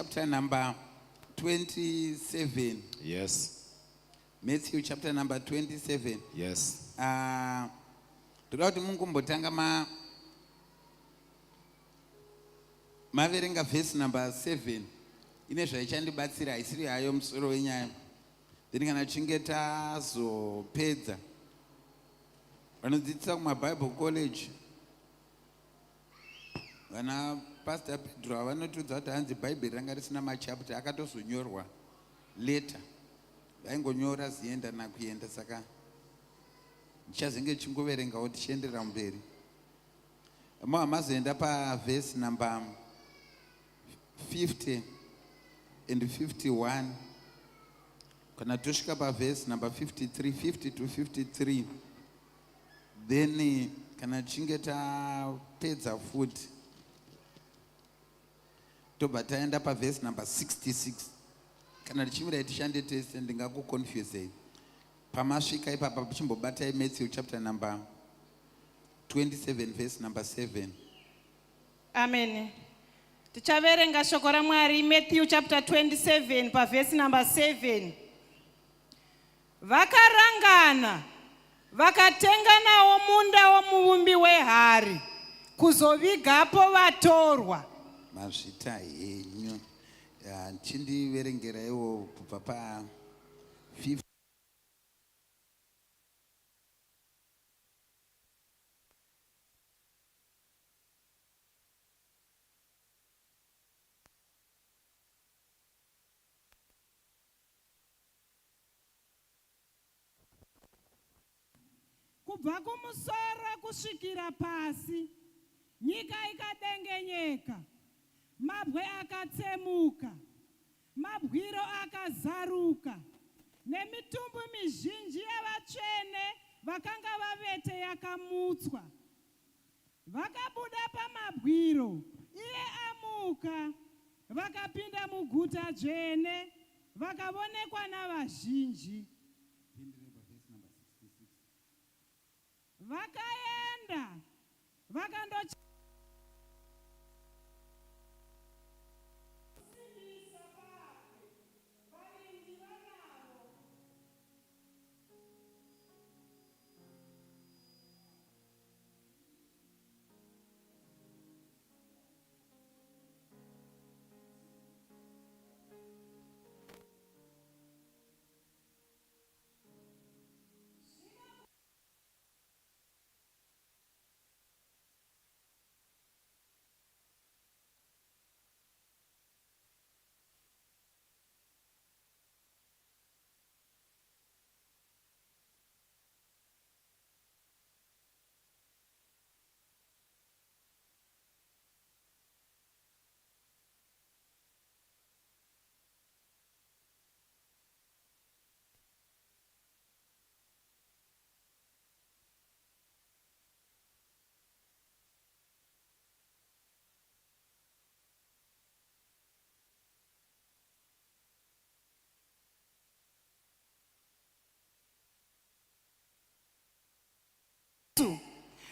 chapter number 27. Yes. Matthew chapter number 27. Yes. Toda kuti mungombotanga maverenga verse number 7. Ine zvaichandibatsira isiri hayo musoro wenyaya. Then kana tichinge tazopedza vanodzidzisa kumaBible college vana Pastor Pedro vanotudza kuti hanzi Bible ranga risina machapter akatozonyorwa later. Vaingonyora zienda nakuenda, saka ndichazenge chingoverengawo tichienderera mberi. Mazoenda paverse number 50 and 51 kana tosvika paverse number 53, 50 to 53. Then kana tichinge tapedza futi tobva taenda paverse number 66. Kana tichimira tishande tese ndingakuconfusei. Pamasvika ipapa chimbobatai Matthew chapter number 27 verse number 7. Amen. Tichaverenga shoko raMwari Matthew chapter 27 verse number 7. Vakarangana vakatenga nawo munda womuvumbi wehari kuzovigapo vatorwa. Mazvita henyu chindiverengerawo kubva pa 50. Kubva kumusoro kusvikira pasi, nyika ikadengenyeka, mabwe akatsemuka, mabwiro akazaruka, nemitumbu mizhinji yavatsvene vakanga vavete yakamutswa. Vakabuda pamabwiro, iye amuka, vakapinda muguta dzvene, vakavonekwa navazhinji. Vakaenda, vakandochema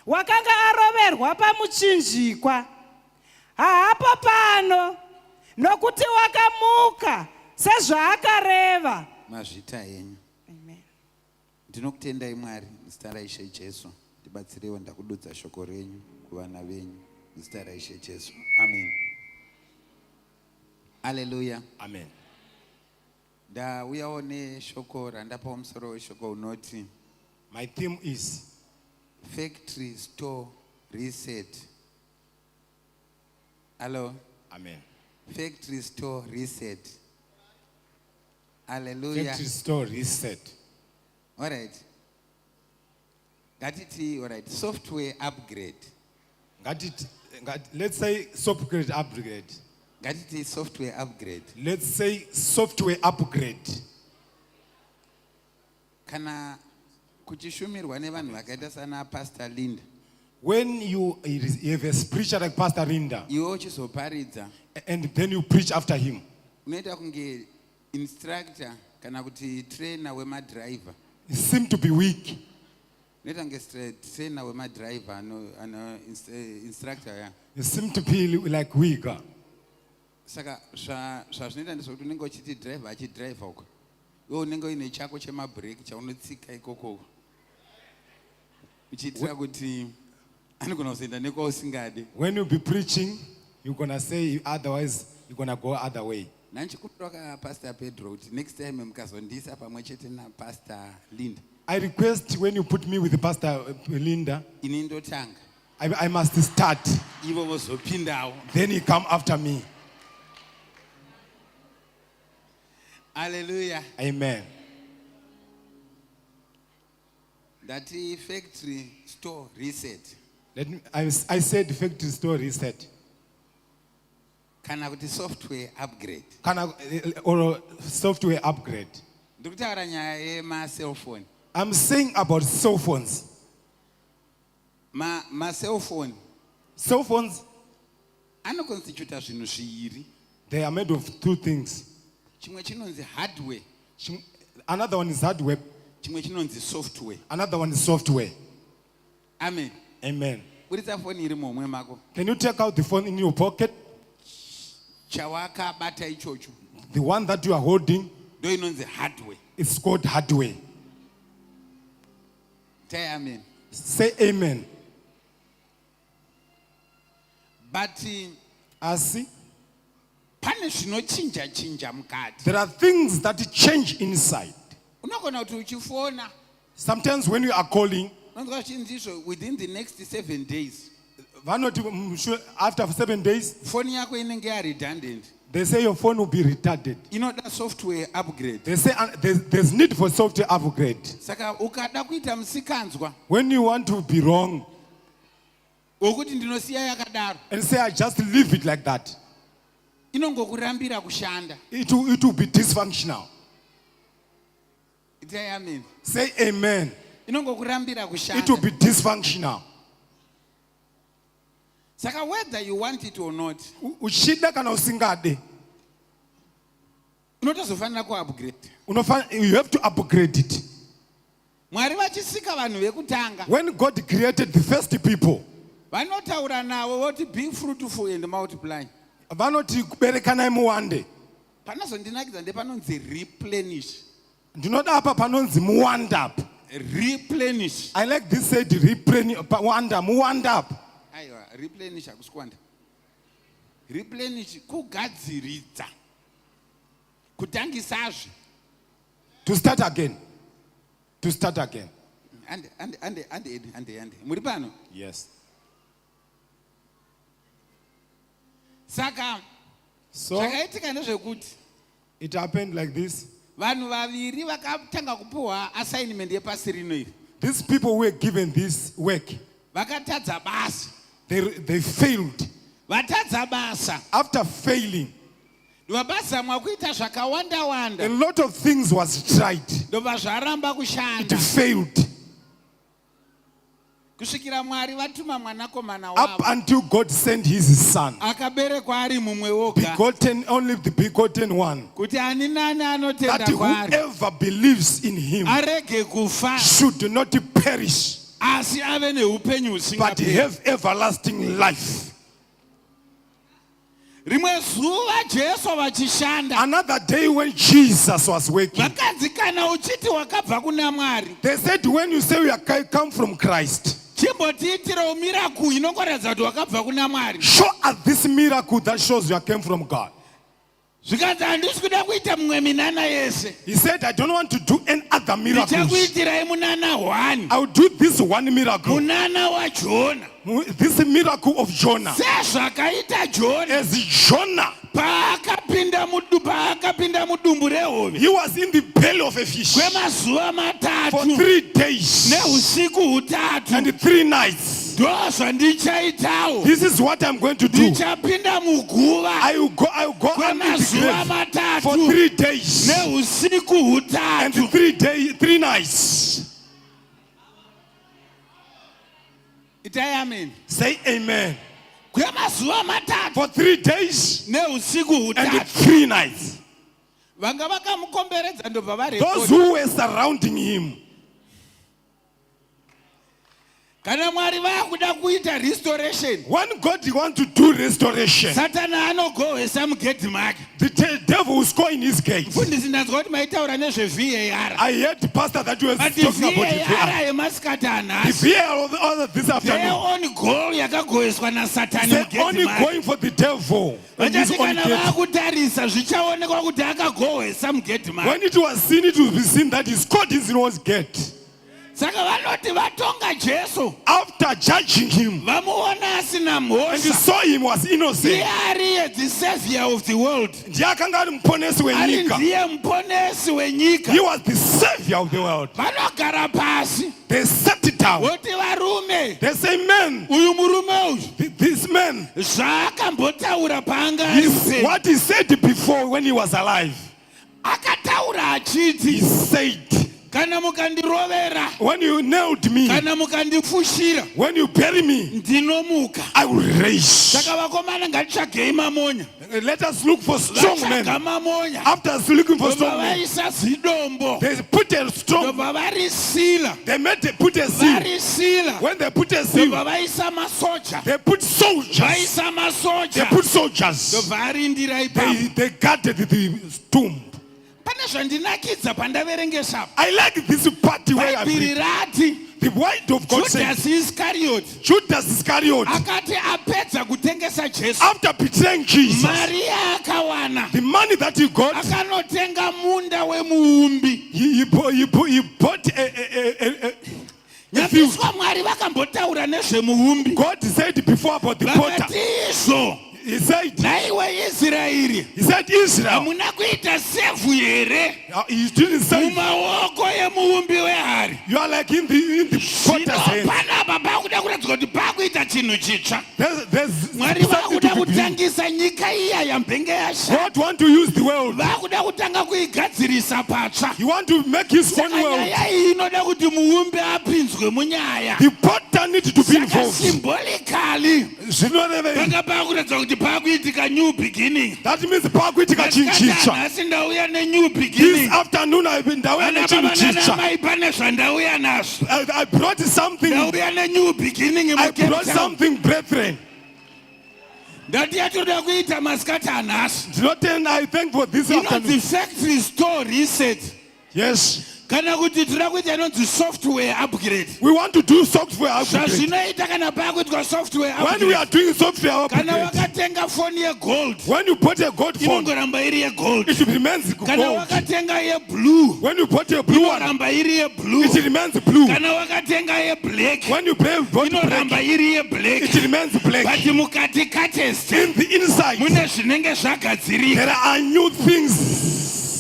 wakanga aroverwa pamuchinjikwa. Haapo pano, nokuti wakamuka sezvaakareva. Mazvita henyu. Amen. Ndinokutendai Mwari muzita raIshe Jesu. Ndibatsirewo ndakududza shoko renyu kuvana venyu muzita raIshe Jesu. Amen. Hallelujah. Amen. Ndauyawo neshoko randapawo musoro weshoko unoti My theme is factory store reset. Hello. Amen. Factory store reset. Hallelujah. Factory store reset. All right. All right. Software upgrade. Let's say software upgrade. Software upgrade. Let's say software upgrade. Kana kuchishumirwa nevanhu vakaita sana Pastor Linda. When you have a preacher like Pastor Linda, iwe uchizoparidza and then you preach after him, unoita kunge instructor kana kuti trainer wemadriver. he seemed to be weak. Unoita kunge trainer wemadriver, instructor, yeah. He seemed to be like weak. Saka zvazvinoita ndezvokuti unenge uchiti driver achidrive uko. Iwe unenge uine chako chemabreak chaunotsika ikoko. Uchitira kuti anogona kuzoenda nekwausingadi. When you be preaching, you're going to say otherwise, you're going to go other way. Nanchikutoka Pastor Pedro kuti next time mukazondisa pamwe chete na Pastor Linda. I request when you put me with Pastor Linda, Ini ndotanga. I must start. Ivo vozopindawo. Then he come after me. Hallelujah. Amen. That factory store reset. I said factory store reset. Kana kuti software upgrade. Or software upgrade. Ndikutaura nyaya yema-cell phone. I'm saying about cell phones. Ma-cell phone. Cell phones, Anoconstituta zvinhu zviviri. they are made of two things. Chimwe chinonzi hardware. Another one is hardware. Chimwe chinonzi software. Another one is software. Amen. Amen. Buritsa phone iri muhomwe mako. Can you take out the phone in your pocket? Chawakabata ichocho. The one that you are holding, Ndo inonzi hardware. it's called hardware. Say amen. Say amen. But Asi, pane zvinochinja mukati. there are things that change inside. Unogona kuti uchifona. Sometimes when you are calling, Unonzwa zvichinzizvo within the next 7 days. after 7 days, Phone yako inenge redundant. they say your phone will be retarded. Inoda software upgrade. They say there's need for software upgrade. Saka ukada kuita musikanzwa When you want to be wrong wokuti ndinosiya yakadaro, and say, I just leave it like that, inongokurambira kushanda. it will be dysfunctional. Say amen. Say amen. Inongokurambira It will kushanda. be dysfunctional. Saka whether you want it or not, Uchida kana usingade. unotozofanira kuupgrade. You have to upgrade it. Mwari vachisika vanhu vekutanga, When God created the first people, vanotaura navo voti be fruitful and multiply. vanoti kuberekanai muwande. Panozondinakidza ndepanonzi replenish. Ndinoda apa panonzi muwanda up. Replenish. I like this said muwanda up. Aiwa, replenish hakusikwanda. Replenish kugadziridza. Kutangisazve. To start again. To start again. Ande. Muri pano? Yes. Saka, So zvakaitika ndezvekuti it happened like this. vanhu vaviri vakatanga kupiwa assignment yepasi rino iri. These people were given this work. Vakatadza basa. They failed. Vatadza basa. After failing, Ndobasa mwakuita zvakawanda-wanda. a lot of things was tried. Ndobva zvaramba It kushanda. failed. Kusvikira Mwari vatuma mwanakomana Up wavo. until God sent his son. Akaberekwa ari mumwe woga. Begotten, only the begotten one. Kuti ani nani That anotenda kwaari whoever believes in him arege kufa should not perish, asi ave neupenyu but husingaperi. have everlasting life. Rimwe zuva Jesu vachishanda, Another day when Jesus was working, vakanzi kana uchiti wakabva kuna Mwari, they said, when you say we are come from Christ, chimbotiitirawo miracle inongoratidza kuti wakabva kuna Mwari. show us this miracle that shows you came from God. Zvikanzi handisi kuda kuita mumwe minana yese, He said, I don't want to do any other miracles. ndichakuitirai munana 1, I will do this one miracle. munana waJona. This miracle of Jonah. Sezvakaita Jona As Jonah, paakapinda mudumbu rehove he was in the belly of a fish kwemazuva for matatu 3 days neusiku hutatu. and 3 nights. Ndo zvandichaitawo, This is what I'm going to do. ndichapinda muguva I will go under the kwemazuva grave for matatu 3 days neusiku and hutatu. 3 nights. Itai amen. Say amen. Kwemazuva matatu For 3 days neusiku and hutatu. 3 nights. Vanga vakamukomberedza ndobva Those varekodi. who were surrounding him, Kana Mwari vakuda kuita restoration. When God wants to do restoration, Satana anogohwesa mugedhi make. the devil will score in his gate. Mufundisi ndazwa kuti maitaura nezve-VAR. I heard pastor that you were But talking about VAR the yemasikati VAR. anhasi. The VAR of all of this Their afternoon. own goal yakagohweswa naSatani They're only mugedhi make. going for the devil. And his Vachati own kana gate. vakutarisa zvichaonekwa kuti akagohwesa mugedhi make. When it was seen, it will be seen that he scored his own gate. Saka vanoti vatonga Jesu. After judging him, Vamuona asina and you mhosva. saw him was innocent. Iye the savior of the world. Ndiye akanga ari muponesi Ari wenyika. ndiye muponesi wenyika. He was the savior of the world. Vanogara pasi. They set it down. Voti varume. They say, men, Uyu murume uyu. this man, Zvaakambotaura paanga ari upenyu. what he said before when he was alive, Akataura he achiti. said, Kana mukandirovera. when you nailed me, Kana mukandifushira. when you bury me, Ndinomuka. I will raise. Saka vakomana ngatitsvagei mamonya. Let us look for strong Vatsvaga men. mamonya. After us looking for Ndobva strong men, vaisa zidombo. they put a strong, Ndobva varisila. put a seal. Varisila. When they put a seal, Ndobva vaisa masoja. they put soldiers. Vaisa They masoja. put soldiers. Ndobva arindira ipapo. They guarded the tomb. Pane zvandinakidza pandaverengesapa. I like this part where I Bhaibheri read. rati The word of God says, Judas Iscariot Judas Iscariot, akati apedza kutengesa Jesu, after betraying Jesus, mari yaakawana the money that he got, akanotenga munda wemuumbi. he bought a field. Nyabviswa Mwari vakambotaura nezvemuumbi. God said before about the potter. Vakati izvo He said, naiwe Israeri Israel, hamuna kuita sevhu here he didn't say, mumaoko emuumbi wehari. you are like in the Zvino potter's hand. panapa pakuda kuratidzwa kuti pakuita chinhu chitsva. There's Mwari something vakuda to be done. kutangisa nyika iya yambenge yashata. God want to use the world. Vakuda kutanga kuigadzirisa patsva. He want to make his own Saka world. nyaya iyi inoda kuti muumbi apinzwe munyaya. The potter needs to be Saka involved. symbolically panga pakuratidza kuti pakuitika new beginning. That means pakuitika Masikati chinchicha. anhasi ndauya nenew This beginning. afternoon I've been down Vana in baba chinchicha. nanamai pane zvandauya nazvo. I brought something. Ndauya nenew beginning I brought muCape Town. something, brethren. Ndati toda kuita masikati anhasi. Not I thank for this Inonzi afternoon. factory store reset. Yes. Kana kuti tira kuita inonzi software upgrade. We want to do software upgrade. Zvazvinoita kana pakuitwa software When we upgrade. are doing software Kana upgrade, wakatenga phone yegold when you bought a gold phone, inongoramba iri yegold. it remains Kana gold. wakatenga yeblue When you bought a blue one, inoramba iri yeblue. it remains blue. Kana wakatenga yeblack When you bought black, inoramba iri it yeblack. remains black. But mukati katest In the inside, mune zvinenge zvagadzirika. there are new things.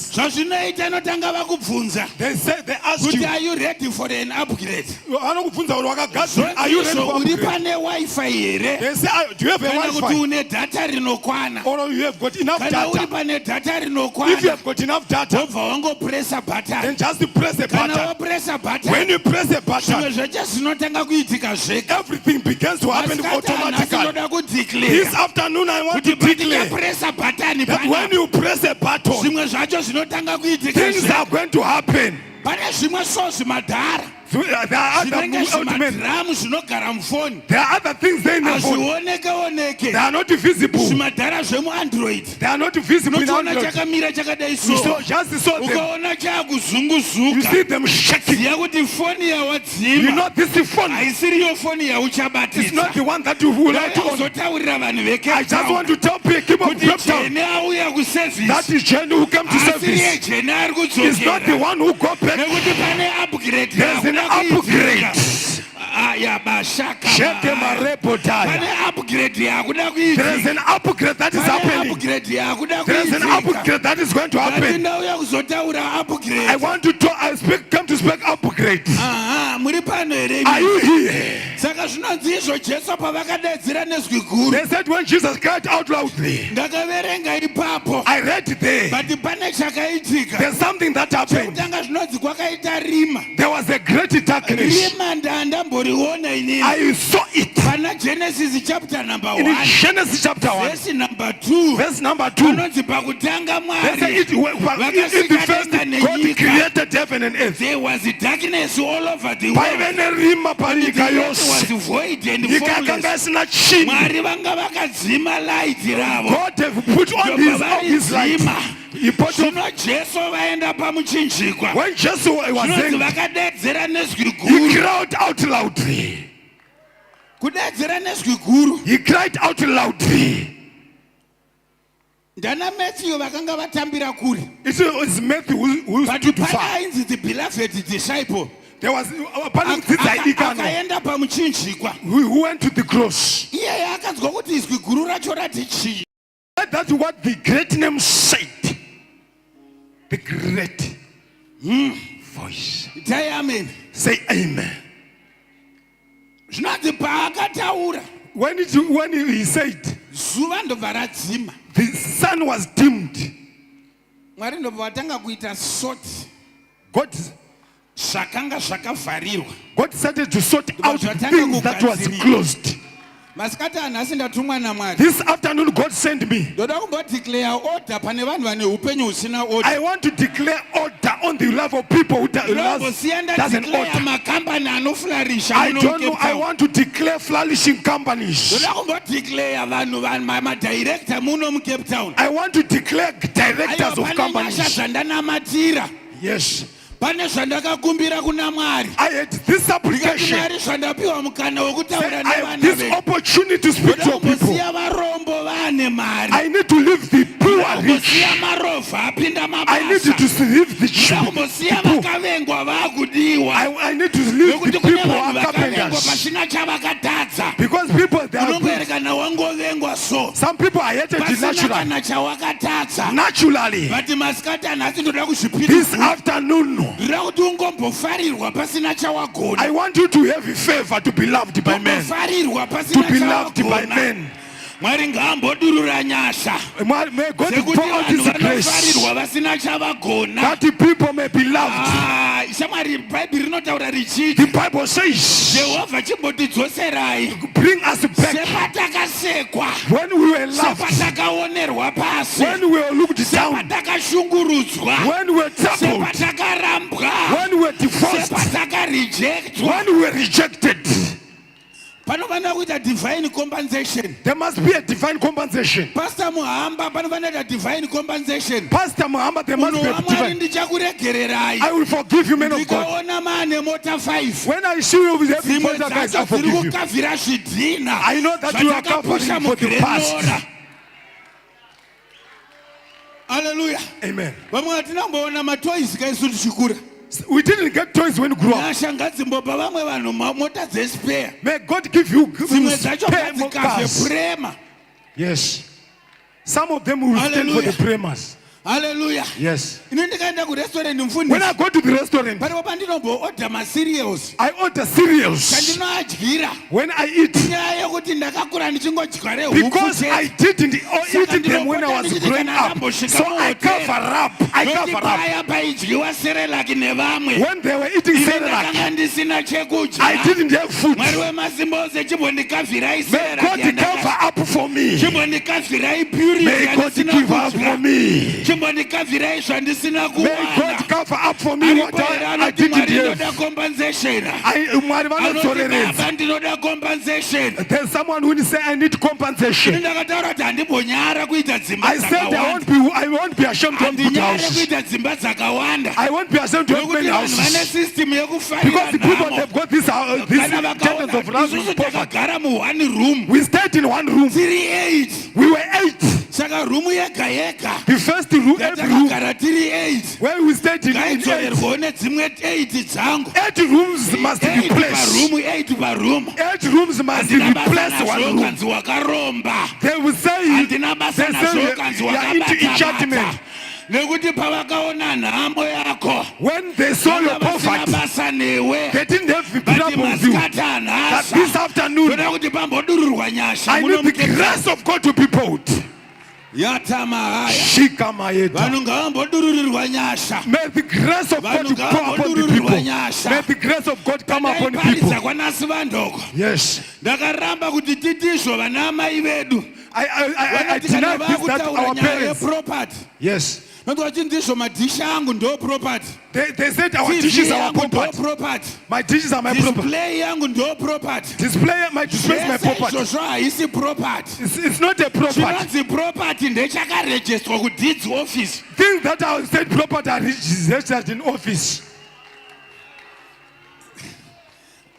Zvazvinoita inotanga vakubvunza They ask kuti you, are you ready for an upgrade? vanokubvunza kuti wakagadzira, are you ready Zvonizvo for uri upgrade? pane wifi here They say, do you have a kana kuti Wi-Fi? une data rinokwana. Or you have got enough Kana uri data? pane data If you rinokwana have got enough data, wobva wangopresa button. then just press the Kana button. wapresa button When you press the zvimwe button, zveche zvinotanga kuitika zvega. everything begins to happen Masikati anhasi automatically. ndoda kudeclare This afternoon, I want to kuti declare pandikapresa button that when pana you press a button, zvimwe zvacho zvinotanga kuitika things zvega. are going to happen. Pane zvimwe so zvimadhara So, there are other zvinenge movements. zvimadhiramu zvinogara mufoni There are other things there in the phone. hazvioneke They are not visible. zvimadhara zvemuandroid They are not visible in unotoona Android. chakamira chakadai You so saw, just saw them. ukaona You chaakuzunguzuka see them shaking. ziya kuti foni You yawadzima know this is phone. haisiriyo foni It's yauchabatidza. not the one that you would like to own. Uzotaurira vanhu I just want to tell people kuti Cape Town, jene auya kusevhisi that is Jen who came to asiriye service. jene ari It's not the kudzokera one who got back. nekuti pane upgrade There's an upgrade. Shake pane Marebodaya. upgrade yakuda There is kuitika an upgrade that is pane happening. upgrade yakuda There is an kuitika upgrade that is going to happen. ndauya kuzotaura I upgrade. want to talk, come to speak upgrade. Aha, muri pano here Are you here? saka zvinonzi izvo jesu pavakadaidzira nezwi guru They said when Jesus cried out loudly, ndakaverenga ipapo I read there. but pane chakaitika There's something that happened. chekutanga zvinonzi kwakaita rima There was a great great darkness. I saw it Genesis chapter number in 1 Genesis chapter 1. verse number 2 Verse number 2. They say in the first God created heaven and earth. there was darkness all over the world. The earth was void and formless. Mwari vanga vakadzima light ravo. God have put on his light. He put on. Jesu vaenda pamuchinjikwa. When Jesus was saying, vakadedzera nezwi he guru. cried out loudly. Kudedzera nezwi guru. He cried out loudly. Ndana Matthew vakanga vatambira kuri. It was Matthew who stood far. Ainzi the beloved disciple. There was akaenda pamuchinjikwa. who went to the cross. Iye akadzwa kuti izwi guru racho rati chii. That's what the great name said. The great voice. Say amen. Say amen. Zvinonzi paakataura. When he said, Zuva ndobva radzima. the sun was dimmed. Mwari ndobva watanga kuita sort. God Zvakanga started to sort out things that was closed. Masikati anhasi ndatumwa naMwari. This afternoon God sent me. Ndoda kumbodeclare order pane vanhu vane upenyu husina order. I want to declare order on the love of people who doesn't order. Makambani anoflourisha. I don't know. I want to declare flourishing companies. Ndoda kumbodeclare vanhu madirector muno muCape Town. I want to declare directors of companies. Zvandanamatira. Yes. Pane zvandakakumbira kuna Mwari. I had this application. Mwari zvandapiwa mukana wokutaura I have nevana this vedu. opportunity to speak to people. Varombo vane mari. I need to leave the poor rich. Marovha apinda mabasa. I need to leave the cheap people. Vakavengwa vakudiwa. I need to leave the people who are carpenters. Pasina chavakatadza. Because people they are unongoerekana wangovengwa so. some people are hated naturally. Pasina chawakatadza. Naturally. But masikati anhasi ndoda kuzvipira. This afternoon, I want you to have a favor to be loved by men. To be loved by men. Mwari ngaambodurura nyasha. May God pour out His grace that the people may be loved. The Bible says, bring us back when we were loved, when we were looked down, when we were trampled, when we were divorced, when we were rejected. Divine compensation. There must be a divine compensation. Pastor Muhamba, divine compensation. Pastor Muhamba, there must be a divine. I will forgive you, men of God. When I see you with every motor, guys, I forgive you. I know that you are covering for the past. Hallelujah. Amen. We didn't get toys when we grew up. May God give you spare more cars. Yes. Some of them will stand for the prayers. Hallelujah. Yes. When I go to the restaurant, I order cereals. When I eat, because I didn't eat them when I was growing up, so I cover up. When they were eating cereal, I didn't have food. May God cover up for me. May God give up for me. May God cover up for me what I didn't have. There's someone who say I need compensation. I said I won't be ashamed to have good houses. I won't be ashamed to have many houses. Because the people have got this tendons of poverty. We stayed in one room. We were 8. The first room, every room, where we stayed in 8 rooms must be replaced. 8 rooms must be replaced. One room. They will say you are into enchantment. When they saw your poverty, they didn't have the trouble with you. That this afternoon, I need the grace of God to be poured. yatamahaya Shika maeta. vanhu ngavambodururirwa nyasha May the grace of God come upon the people. May the grace of God come upon the people. ndaiparidza kwanasi vandoko Yes. ndakaramba kuti titizvo vana mai vedu I deny this that our parents. property Yes. nokuti vachindizvo madhishi angu ndo property They said our dishes are our property. property My dishes are my property. display yangu ndo property My display is my property. izvozvo haisi property It's not a property. chinonzi property ndechakarejestwa kudeeds office Things that are said property are registered in office.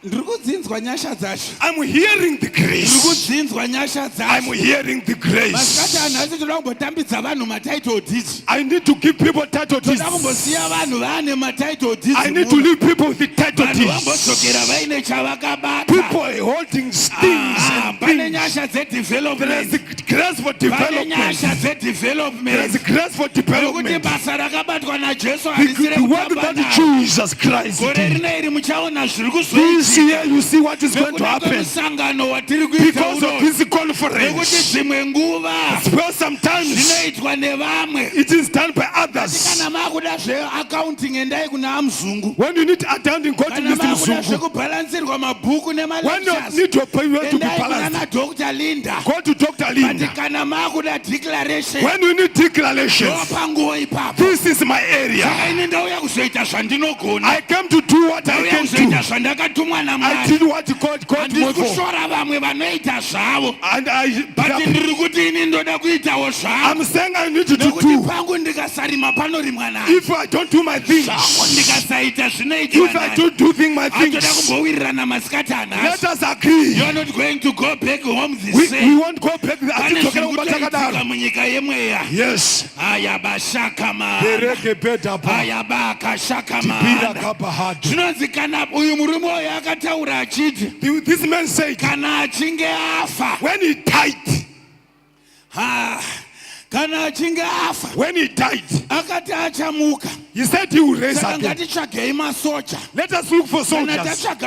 ndiri kudzinzwa nyasha dzacho I'm hearing the ndiri grace. kudzinzwa nyasha I'm dzacho hearing the masikati grace. anhu asi toda kumbotambidza vanhu matitle deeds I need to give people title toda deeds. kumbosiya vanhu vaane matitle deeds I need to leave people with the title vanhu deeds. vambodzokera vaine chavakabata People holding things and pane things. nyasha There is dzedevelopment the grace for pane development. nyasha There is dzedevelopment the grace for nokuti development. basa rakabatwa najesu harisire The work kutamba that naro Jesus Christ gore did. rineri muchaona zviri This kuzoitika year you see what is going to nekuda happen kwemusangano watiri kuita because of uno this nekuti conference. dzimwe nguva Well, sometimes zvinoitwa nevamwe it is done by others. kana makuda zveaccounting endai kuna amuzungu When you need accounting, go to kana Mr. makuda Mzungu. zvekubhalansirwa mabhuku When you nemallectures need your payment to be endai kuna balanced, nadr linda go to Dr. but Linda. kana makuda declaration When you need declarations, ndopanguva ipapo this is my area. saka ini ndauya kuzoita zvandinogona I came to do what I ndauya can kuzoita do. zvandakatumwa I namwari did what God called me handisi for. kushora vamwe vanoita zvavo And but ndiri kuti ini ndoda kuitawo zvavo I'm saying I need to nekuti do. pangu ndikasarima panorimwa nani If I don't do my things, zvangu ndikasaita zvinoitwa if I nani don't do my atoda things, kumbowirirana masikati let anhasi us agree. you're not going to go back home the We same won't go back. pane zviri kutoitika munyika yemweya Yes. aya bashakama Bereke beta pa. aya bakashakama Tibira kapahadu. zvinonzi kana uyu murume uyu akataura achiti This man said, kana achinge afa when he died, kana achinge afa when he died, akati achamuka he said he will raise saka again. ngatitsvagei masoja Let us look for kana soldiers. tatsvaga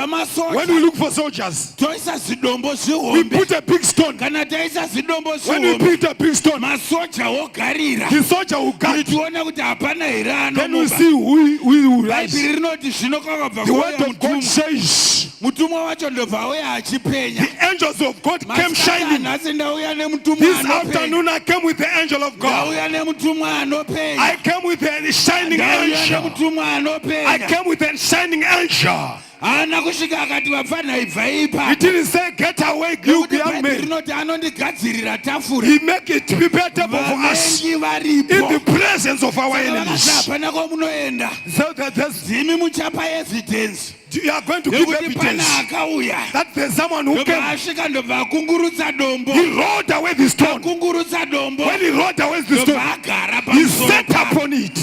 When we masoja look for soldiers, toisa zidombo we zvihombe put a big stone. kana taisa zidombo When we zvihombe put a big stone, masoja ogarira the soldier will kuti guard. tione kuti hapana here Then we anomuka see who will rise. bhaibheri rinoti zvino kwakabva The word kwauya of God mutumwa says, mutumwa wacho ndobva auya achipenya the angels of God came masikati shining. anhasi ndauya nemutumwa This anopenya afternoon I came with the angel of God. ndauya nemutumwa anopenya I came with a shining ndauya angel. nemutumwa I anopenya came with a shining angel. haana kusvika akati vapfanhai bvai He ipapo didn't say, get away, you nekuti young bhaibheri man. rinoti anondigadzirira tafura He make it prepare table for us vavengi in varipo the presence of our saka vakati enemies. hapana kwamunoenda So that dzimi muchapa evidence you are going to give yekuti pana evidence akauya that there's someone who ndobva came. asvika ndobva akungurutsa dombo He rolled away the stone. akungurutsa dombo When he rolled away the ndobva stone, agara he pamusoro sat paro upon it.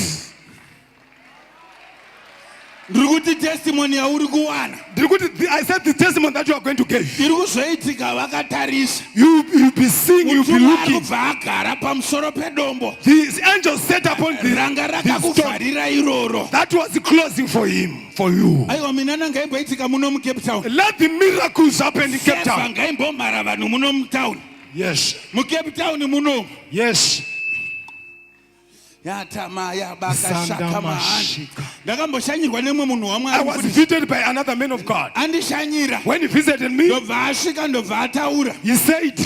ndiri kuti testimony yauri kuwana I said the testimony that you are going to give. iri kuzoitika vakatarisa You'll be seeing, you'll be mutumwa ari looking. kubva agara pamusoro pedombo The angel sat upon ranga the stone. rakakuvharira iroro That was closing for him, for you. aiwa mina nangaimboitika muno mucape town Let the miracles happen in Cape seva Town. ngaimbomhara vanhu muno mutown Yes. mucape town muno Yes. yatama yabakashaka mahani Sandamashika. ndakamboshanyirwa nemwe munhu I wamwari was kuti visited by another man of God. andishanyira When he visited me, ndobva asvika ndobva ataura he said,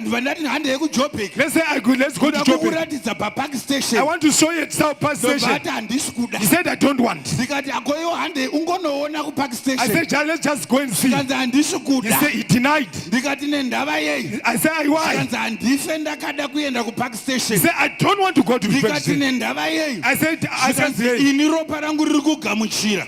ndibva ndati handei kujobheki let's say let's go to kuda Joburg. kukuratidza papark I station want to show you at South Park ndobva Station. ati handisi kuda He said, I don't want. ndikati akoyo handei ungonoona kupark I station said, let's just go and see. kanzi handisi He kuda said, he denied. ndikati nendava yei I said, why? kanzi handife ndakada kuenda kupark He station said, I don't want to go to the ndikati station. nendava yei I said, zvikanzi ini ropa rangu riri kugamuchira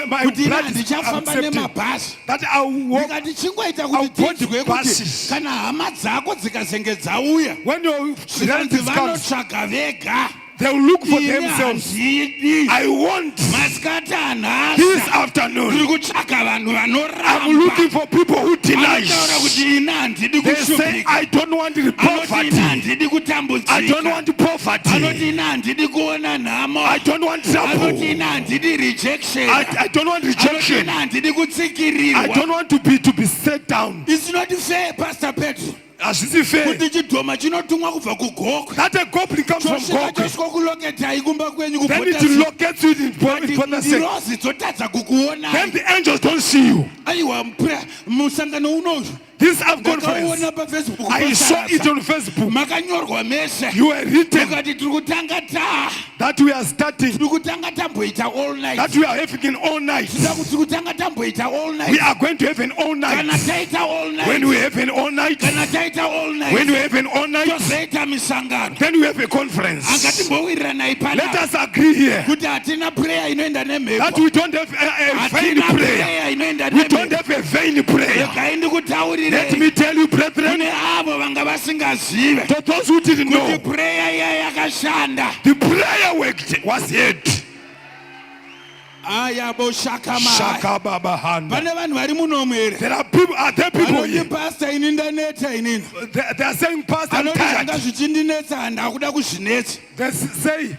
my kuti ina blood is handichafamba accepted. nemabhasi That I will walk. ndikati chingoita I'll kuti go to tinzwe kuti buses. kana hama dzako dzikazenge dzauya When your zvikanzi relatives come, vanotsvaga vega they will look for ini themselves. handidi I want masikati this anhasa tiri afternoon. kutsvaga vanhu I'm vanoramba looking for people who deny. anotaura kuti ina handidi They say, kushupika I don't want the anoti ina poverty. handidi I don't kutambudzika want poverty. anoti ina handidi kuona nhamo I don't want anoti trouble. ina handidi rejection I don't want anoti rejection. ina handidi I kutsikirirwa don't want to be set down. It's not fair, Pastor Petro. Hazvisi fair. kuti chidhoma chinotumwa kubva kugokwe That a goblin comes from chosvika Gokwe. chosvikokuloketai kumba kwenyu Then it locates you in Porter City. ndirozi dzotadza kukuonai Then the angels don't see you. aiwa musangano unoyu This I've conference. ndakaona pafacebook I saw it on Facebook. makanyorwa mese You were written mukati tiri kutanga ta that we are starting, tiri kutanga tamboita all night that we are having an all night. tiri kutanga tamboita all We night are going to have an all kana night. taita all night When we have an all night, kana taita all night when we have an all night, tozoita misangano then we have a conference. angatimbowiriranai Let pana us agree here kuti hatina prayer inoenda that nemhepo we don't have a vain hatina prayer. prayer inoenda We don't nemhepo have a vain prayer. regai ndikutaurire Let me tell you, brethren, kune avo vanga vasingazive to those who didn't kuti know, prayer iya yakashanda the prayer worked, was heard. ayabo shakamai Shaka Baba Handa. pane vanhu vari munomu here There are people vanoti here. pasta ini ndaneta inini They are saying, Pastor, I'm anoti zvanga tired. zvichindinetsa handakuda kuzvinetsa They say,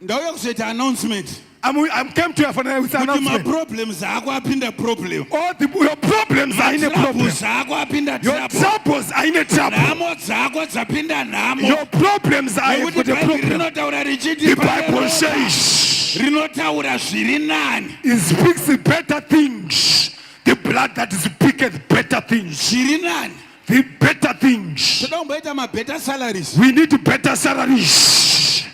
ndauya kuzoita announcement I'm came to you for an kuti announcement. maproblems ako apinda problem All your problems are in a problem. troubles ako apinda Your trouble troubles are in a trouble. nhamo dzako dzapinda nhamo Your problems are nekuti with a bhaibheri problem. rinotaura richiti The pane Bible ropa says rinotaura zviri nani it speaks better things. The blood that speaketh better things. zviri nani The better things. toda kumboita mabetter salaries We need better salaries.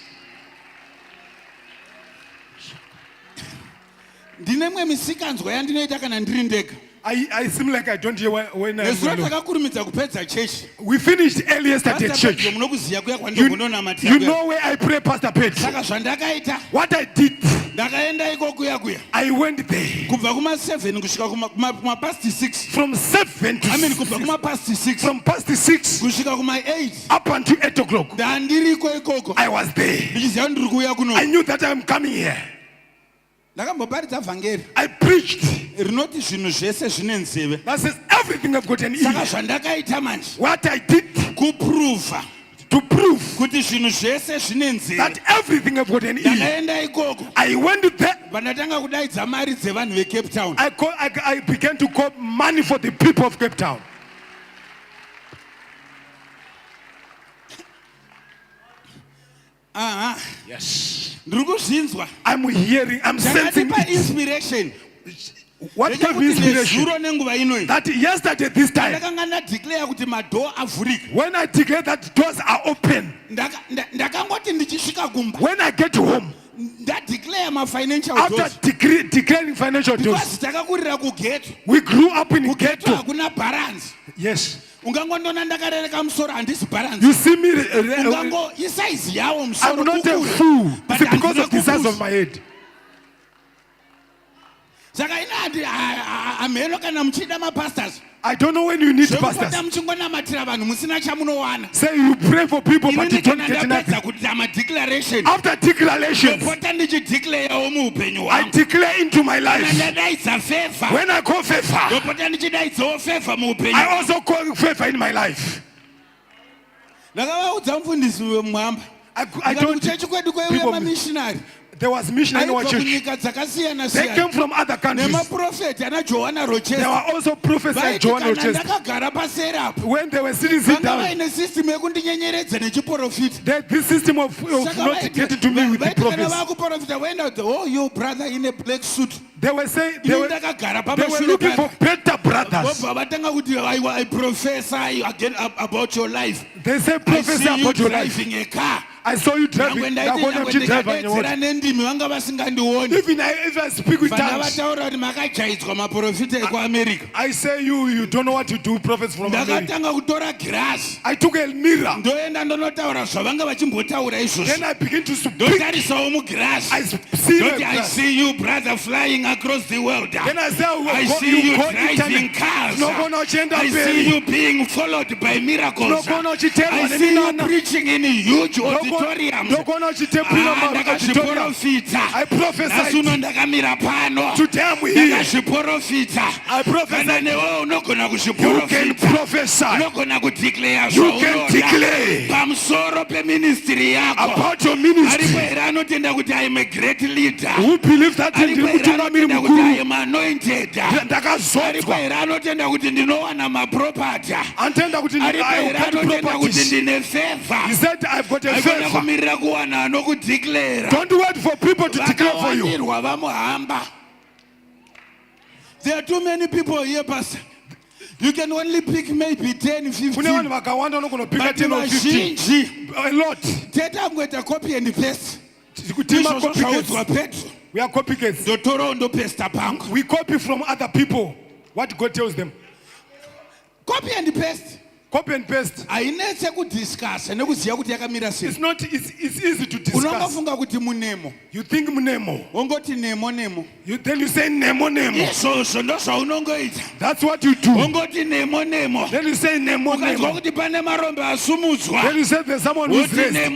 ndine mwe misikanzwa yandinoita kana ndiri ndega I seem like I don't hear when nesura I'm. takakurumidza kupedza chechi We finished earliest at the church. munokuziya kuya You kwandinonamatira know where I pray, Pastor Pete. saka zvandakaita What I did, ndakaenda iko kuya kuya I went there kubva kuma7 kusvika kumapasti 6 from 7 to kubva kumapasti 6 from past 6 kusvika kuma8 up until 8 o'clock. ndandiriko ikoko I was there. ndichiziva kuti ndiri kuuya kuno I knew that I'm coming here. ndakamboparidza vhangeri I preached. rinoti zvinhu zvese zvine nzeve That says everything I've got an saka ear. zvandakaita manje What I did kupruvha to prove kuti zvinhu zvese zvine nzeve that everything I've got an ear. ndakaenda ikoko I went there. vandatanga kudaidza mari dzevanhu vecape town I began to call money for the people of Cape Town. aha Yes. ndiri kuzvinzwa I'm hearing, I'm sensing ndakatipa it. inspiration What gave me ndechekuti inspiration? nezuro nenguva inoyi That yesterday, this time, ndakanga ndadeclare kuti madhoo avhurika when I declare that doors are open, ndakangoti ndichisvika kumba when I get home, ndadeclare mafinancial after doors declaring financial doors, because takakurira kugeto we grew up in kugeto ghetto. hakuna balance Yes. ungangondona ndakarereka musoro handisi balance You see me, ungango isaizi yawo I'm musoro not a kukura, fool. but It's because of the handina size of kupusa. my head. saka ina hamheno kana muchida mapastors I don't know when you need zvekupota pastors. muchingonamatira vanhu musina chamunowana Say you pray for people, but you inini don't kana get ndapedza nothing. kuita madeclaration After declarations, ndopota ndichideclarewo muupenyu I hwangu declare into my kana life. ndadaidza favor When I call favor, ndopota ndichidaidzawo favor muupenyu I also call favor in my life. ndakavaudza mufundisi wemwamba I don't. kuchechi kwedu kwaiuya People- mamishinari There was mission in our aibva church. kunyika dzakasiyana They siyana came from other countries. nemaprofeti ana johana There rochester were also prophets like vaiti John kana Rochester. ndakagara paserapo When they were sitting sit vanga down, vaine system yekundinyenyeredza nechiprofita this system of not getting to me with the vaiti kana prophets. vakuprofita vaenda kuti oh you brother in a black suit They were saying ini ndakagara they were pamashure looking for papa better brothers. vobva vatanga kuti I professor again about your life They say I prophesy see you about your life. driving a car I saw you driving. nyangwe Ndakona mchidrive on your ndikadedzera own. nendimi vanga vasingandioni Even if I speak with vana tongues, vataura kuti makajaidzwa maprofita ekuamerica I say you don't know what to do, prophets from America. ndakatanga kutora girasi I took a mirror. ndoenda ndonotaura zvavanga vachimbotaura izvozvo Then I begin to speak. ndotarisawo mugirasi I see ndoti I them. see you brother flying across the world Then I say, I see you driving cars Nobona uchenda I see mberi. you being followed by miracles Nobona uchiterwa I see you neminana. preaching in huge Nobona auditoriums. Ndogona uchitepura auditoriums. I prophesied. Today I'm here. I prophesied. You can prophesy. You can declare about your ministry. I am a great leader. Who believes that I am anointed. ndakazodwa antenda kuti he said I've got a favor. Don't wait for people to declare for you. There are too many people here, Pastor. You can only pick maybe 10, 15. But a lot. I'm going to copy and paste. We are copycats. We copy from other people what God tells them. Copy and paste. Copy and paste. It's not. It's easy to discuss. You think Munemo. Then you say Nemo. That's what you do. Then you say Nemo. Then you say there's someone who's raised. Then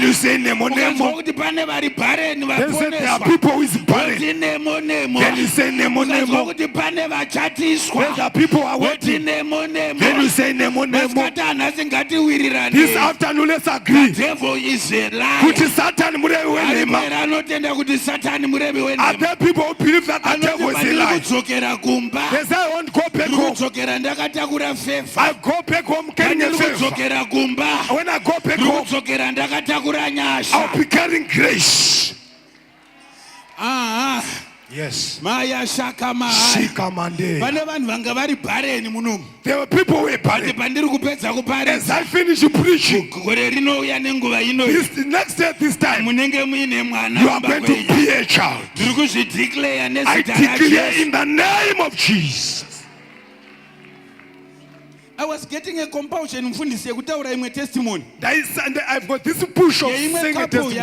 you say Nemo. Then you say there are people who is barren. Then you say Nemo. Then there are people who are waiting. Then you say Nemo. This afternoon, let's agree. The devil is a lie. Are there people who believe that the devil is a lie? They say I won't go back home. I go back home carrying a favor. When I go back home, I'll be carrying grace. Yes. Maya Shaka Shikamande. There were people who were barren. As I finish preaching, this next day, this time, you are going to be a child. I declare in the name of Jesus. I was getting a compulsion testimony. I've got this push of saying a testimony.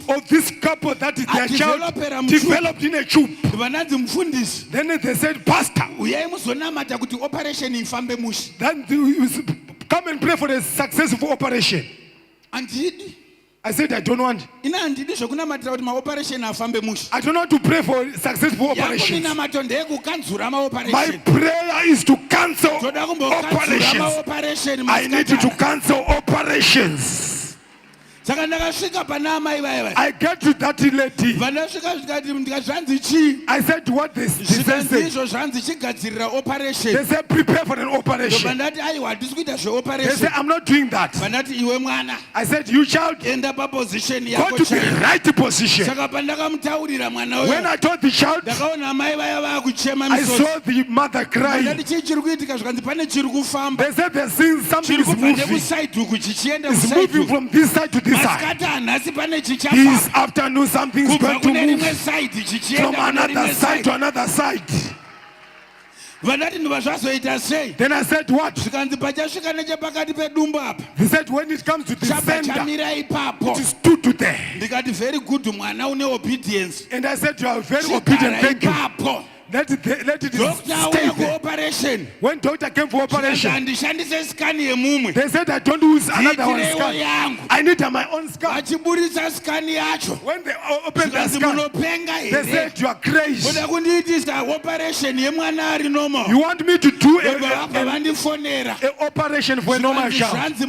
Of this couple that is their child developed in a tube. Then they said, Pastor, then come and pray for a successful operation. I said, I don't want. I don't want to pray for successful operations. My prayer is to cancel operations. I need you to cancel operations. I get to that lady. I said, what this? They said, prepare for an operation. They said, I'm not doing that. I said, you shall go to the right position. When I told the child, I saw the mother crying. They said, they're seeing something is moving. It's moving from this side to this side. This afternoon, something is going to move from another side to another side. Then I said, what? They said, when it comes to the center, it is two there. And I said, you are very obedient, thank you. Let it stay there. When doctor came for operation, they said I don't use another one scan. I need my own scan. When they opened the scan, they said you are crazy. You want me to do an operation for a normal child? They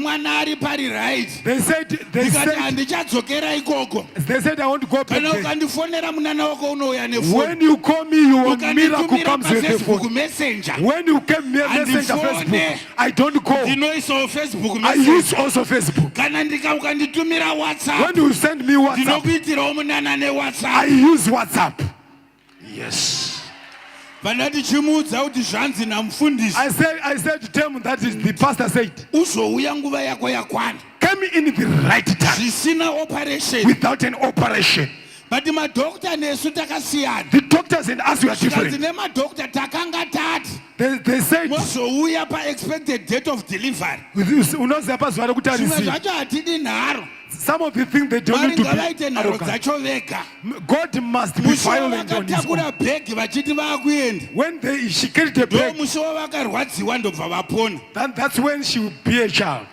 said I want to go back there. When you call me, you want miracle comes with the phone. When you came near Messenger Facebook, I don't call. I use also Facebook. When you send me WhatsApp, I use WhatsApp. Yes. I said to them that is the pastor said. Came in the right time without an operation. But the doctors and us were different. They said expect the date of delivery. Some of the things they don't need to be arrogant. God must be violent on his own. When she carried the bag, that's when she will be a child.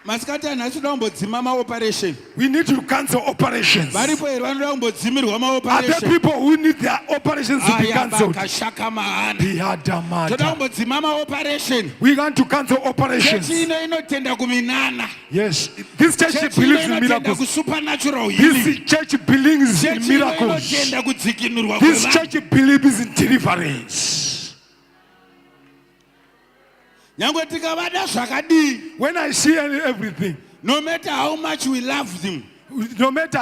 masikati anhu kumbozima maoperation. We need to cancel operations. Varipo here vanoda kumbodzimirwa Are there maoperation. people who need their operations to be cancelled? Vakashaka mahana. Bihadamata. Toda kumbodzima maoperation. We want to cancel operations. Chechi ino inotenda kuminana. Yes, this church Chechi believes ino in inotenda miracles. kusupernatural healing. This church believes in Chechi ino miracles. inotenda kudzikinurwa This kwevanhu. church believes in deliverance. Nyangwe tikavada zvakadii. When I see everything, No matter how much we love them. no matter,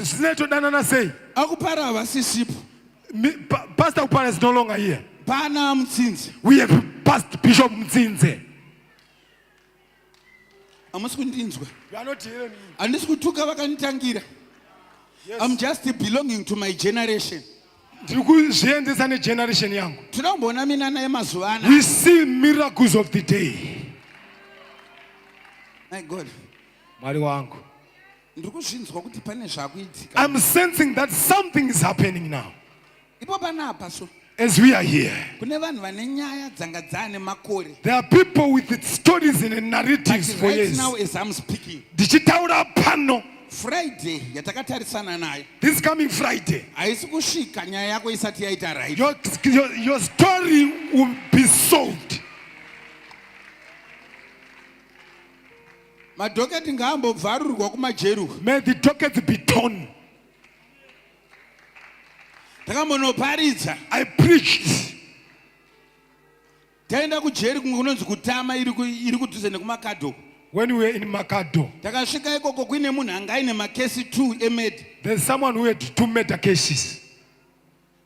Senator Danana say, Akupara havasisipo. Pastor Upara is no longer here. Pana mutsinzi. We have passed Bishop Mtsinze. Hamusi kundinzwa. You are not hearing me. Handisi kutuka vakanitangira. I'm just belonging to my generation. Ndikuzviendesa negeneration yangu. Toda kumboona minana yemazuva ano. We see miracles of the day. My God. Mwari wangu. Ndiri kuzvinzwa kuti pane zvakuitika. I'm sensing that something is happening now. Ipo panapa so. As we are here, Kune vanhu vane nyaya dzanga dzane makore. there are people with stories and narratives But for right years. now as I'm speaking. Ndichitaura pano, Friday yatakatarisana nayo. this coming Friday, Haisi kusvika nyaya yako isati yaita right. your story will be solved. Madhoketi ngaambobvarurwa kumajeru. May the dockets be torn. Takambonoparidza. I preached. Taenda kujeri kunonzi kutama iri kudhuze nekumakadho. When we were in Makado, Takasvika ikoko kuine munhu anga aine makesi 2 emedi. there's someone who had 2 murder cases.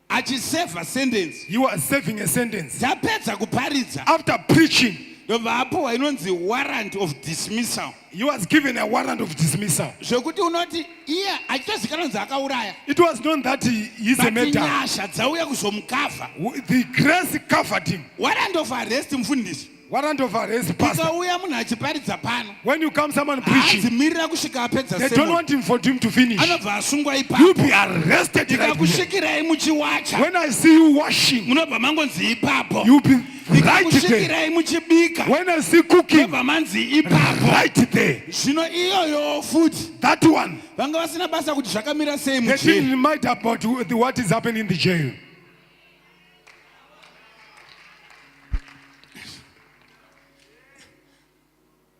Achiseva sentence. He was serving a sentence. Tapedza kuparidza. After preaching, Ndobva apiwa inonzi warrant of dismissal. he was given a warrant of dismissal. Zvokuti unoti iye achitozikanwa kunzi akauraya. It was known that he is a But murderer. nyasha dzauya kuzomukavha. The grace covered him. Warrant of arrest mufundisi. Warrant of arrest, pastor. Ikauya munhu achiparidza pano. When you come, someone preaching, Hadzimirira kusvika apedza they don't want him for him to finish. anobva asungwa You'll ipapo. be arrested right there. Ikakusvikirai muchiwacha. When I see you washing, Munobva mangonzi ipapo. you'll be right there. Ikakusvikirai muchibika. When I see cooking, Munobva manzi ipapo. right there. Zvino iyoyo futi. That one. Vanga vasina basa kuti zvakamira sei They mucheri. didn't mind about what is happening in the jail.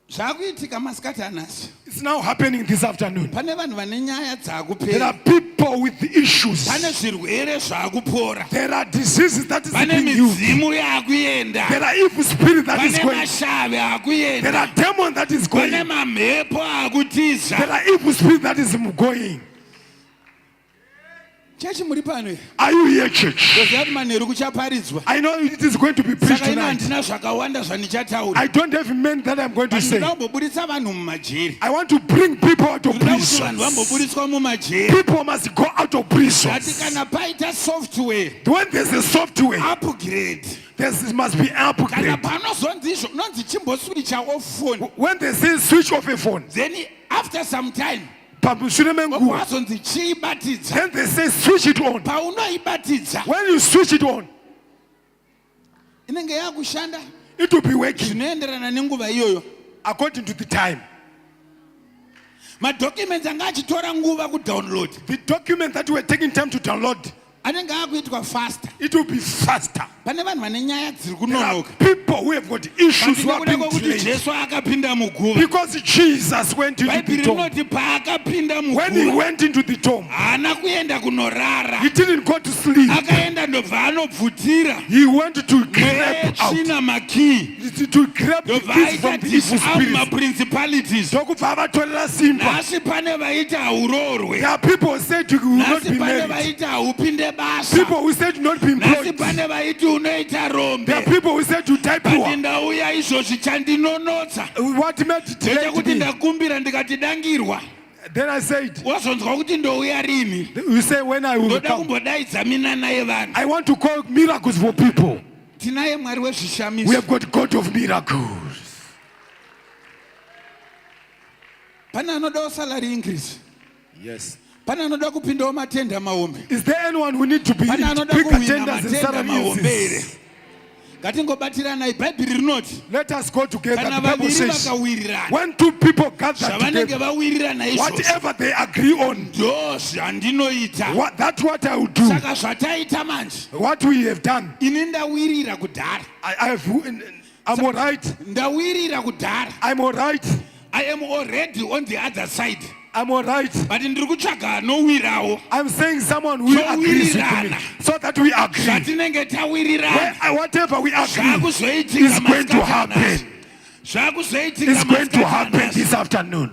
Zvakuitika masikati anasi. It's now happening this afternoon. Pane vanhu vane nyaya There are dzakupera. people with issues. Pane zvirwere zvakupora. There are diseases that is Pane being healed. midzimu yakuenda. There are evil spirits that is Pane going. mashave There akuenda. are demons that is going. Pane mamhepo akutiza. There are evil spirits that is going. Chechi muri pano here. Are you here, church? Ndoziva kuti manheru kuchaparidzwa. I know it is going to be preached Saka ino tonight. handina zvakawanda zvandichataura. I don't have men that I'm going to say. Ndinoda kumbobudisa vanhu mumajeri. I want to bring people out of Ndinoda kuti vanhu prisons. vambobudiswa mumajeri. People must go out of Ati prisons. kana paita software When there's a software, upgrade. there must be Kana upgrade. panozonzi izvo unonzi chimboswitcha off phone. When they say switch off a phone, Then after some time pamushure menguva, kwazonzi chiibatidza. then they say switch it on. Paunoibatidza When you switch it on, inenge yakushanda it will be working zvinoenderana nenguva iyoyo. according to the time. Madhocuments anga achitora nguva kudownload. The document that were taking time to download, Anenge akuitwa faster. it will be faster. Pane vanhu vane nyaya dziri There are kunonoka. people who have got issues who are Handina being kuda kwokuti delayed. Jesu akapinda muguva. Because Jesus went into the Bhaibheri tomb. rinoti paakapinda When he muguva went into the tomb, haana kuenda kunorara. he didn't go to sleep. Akaenda ndobva anobvutira He went to mweya grab out, yetsvina makii. to grab Ndobva this from aita the evil disarm spirits. maprincipalities. Ndokubva avatorera simba. Nhasi pane vaita urorwe. There are people who said you will not Nhasi be pane married. vaita upinde basa. People who said you not be Nhasi employed. pane vaiti unoita rombe. There are people who said you die But poor. ndauya izvozvi chandinonotsa. What made it delayed Ndechekuti me? ndakumbira ndikati dangirwa. Then I said, Wazonzwa kuti ndouya rini. you say when I will Ndoda come. kumbodaidza minana yevanhu. I want to call miracles for people. Tinaye Mwari We wezvishamiso. have got God of miracles. Pane anodawo salary increase. Yes. Pane anoda kupindawo matenda mahombe. Is there anyone who need to be Pane anoda big kuhwina attendance in matenda mahombe here. ceremonies? ngatingobatirana ibhaibheri rinoti Let us go together. kana The Bible vaviri says, vakawirirana when two people gather zvavanenge together, vawirirana izvozvo whatever they agree on, ndo zvandinoita. that's what I will do. Saka zvataita manje What we have done, ini ndawirira kudhara, I'm all right. ndawirira kudhara. I'm all right. I am already on the other side, I'm all right. but ndiri kutsvaga anowirawo I'm saying someone who agrees with me, so that we agree. zvatinenge tawirirana Whatever we agree zvakuzoitika is going to happen. zvakuzoitika It's going to happen masikati this afternoon.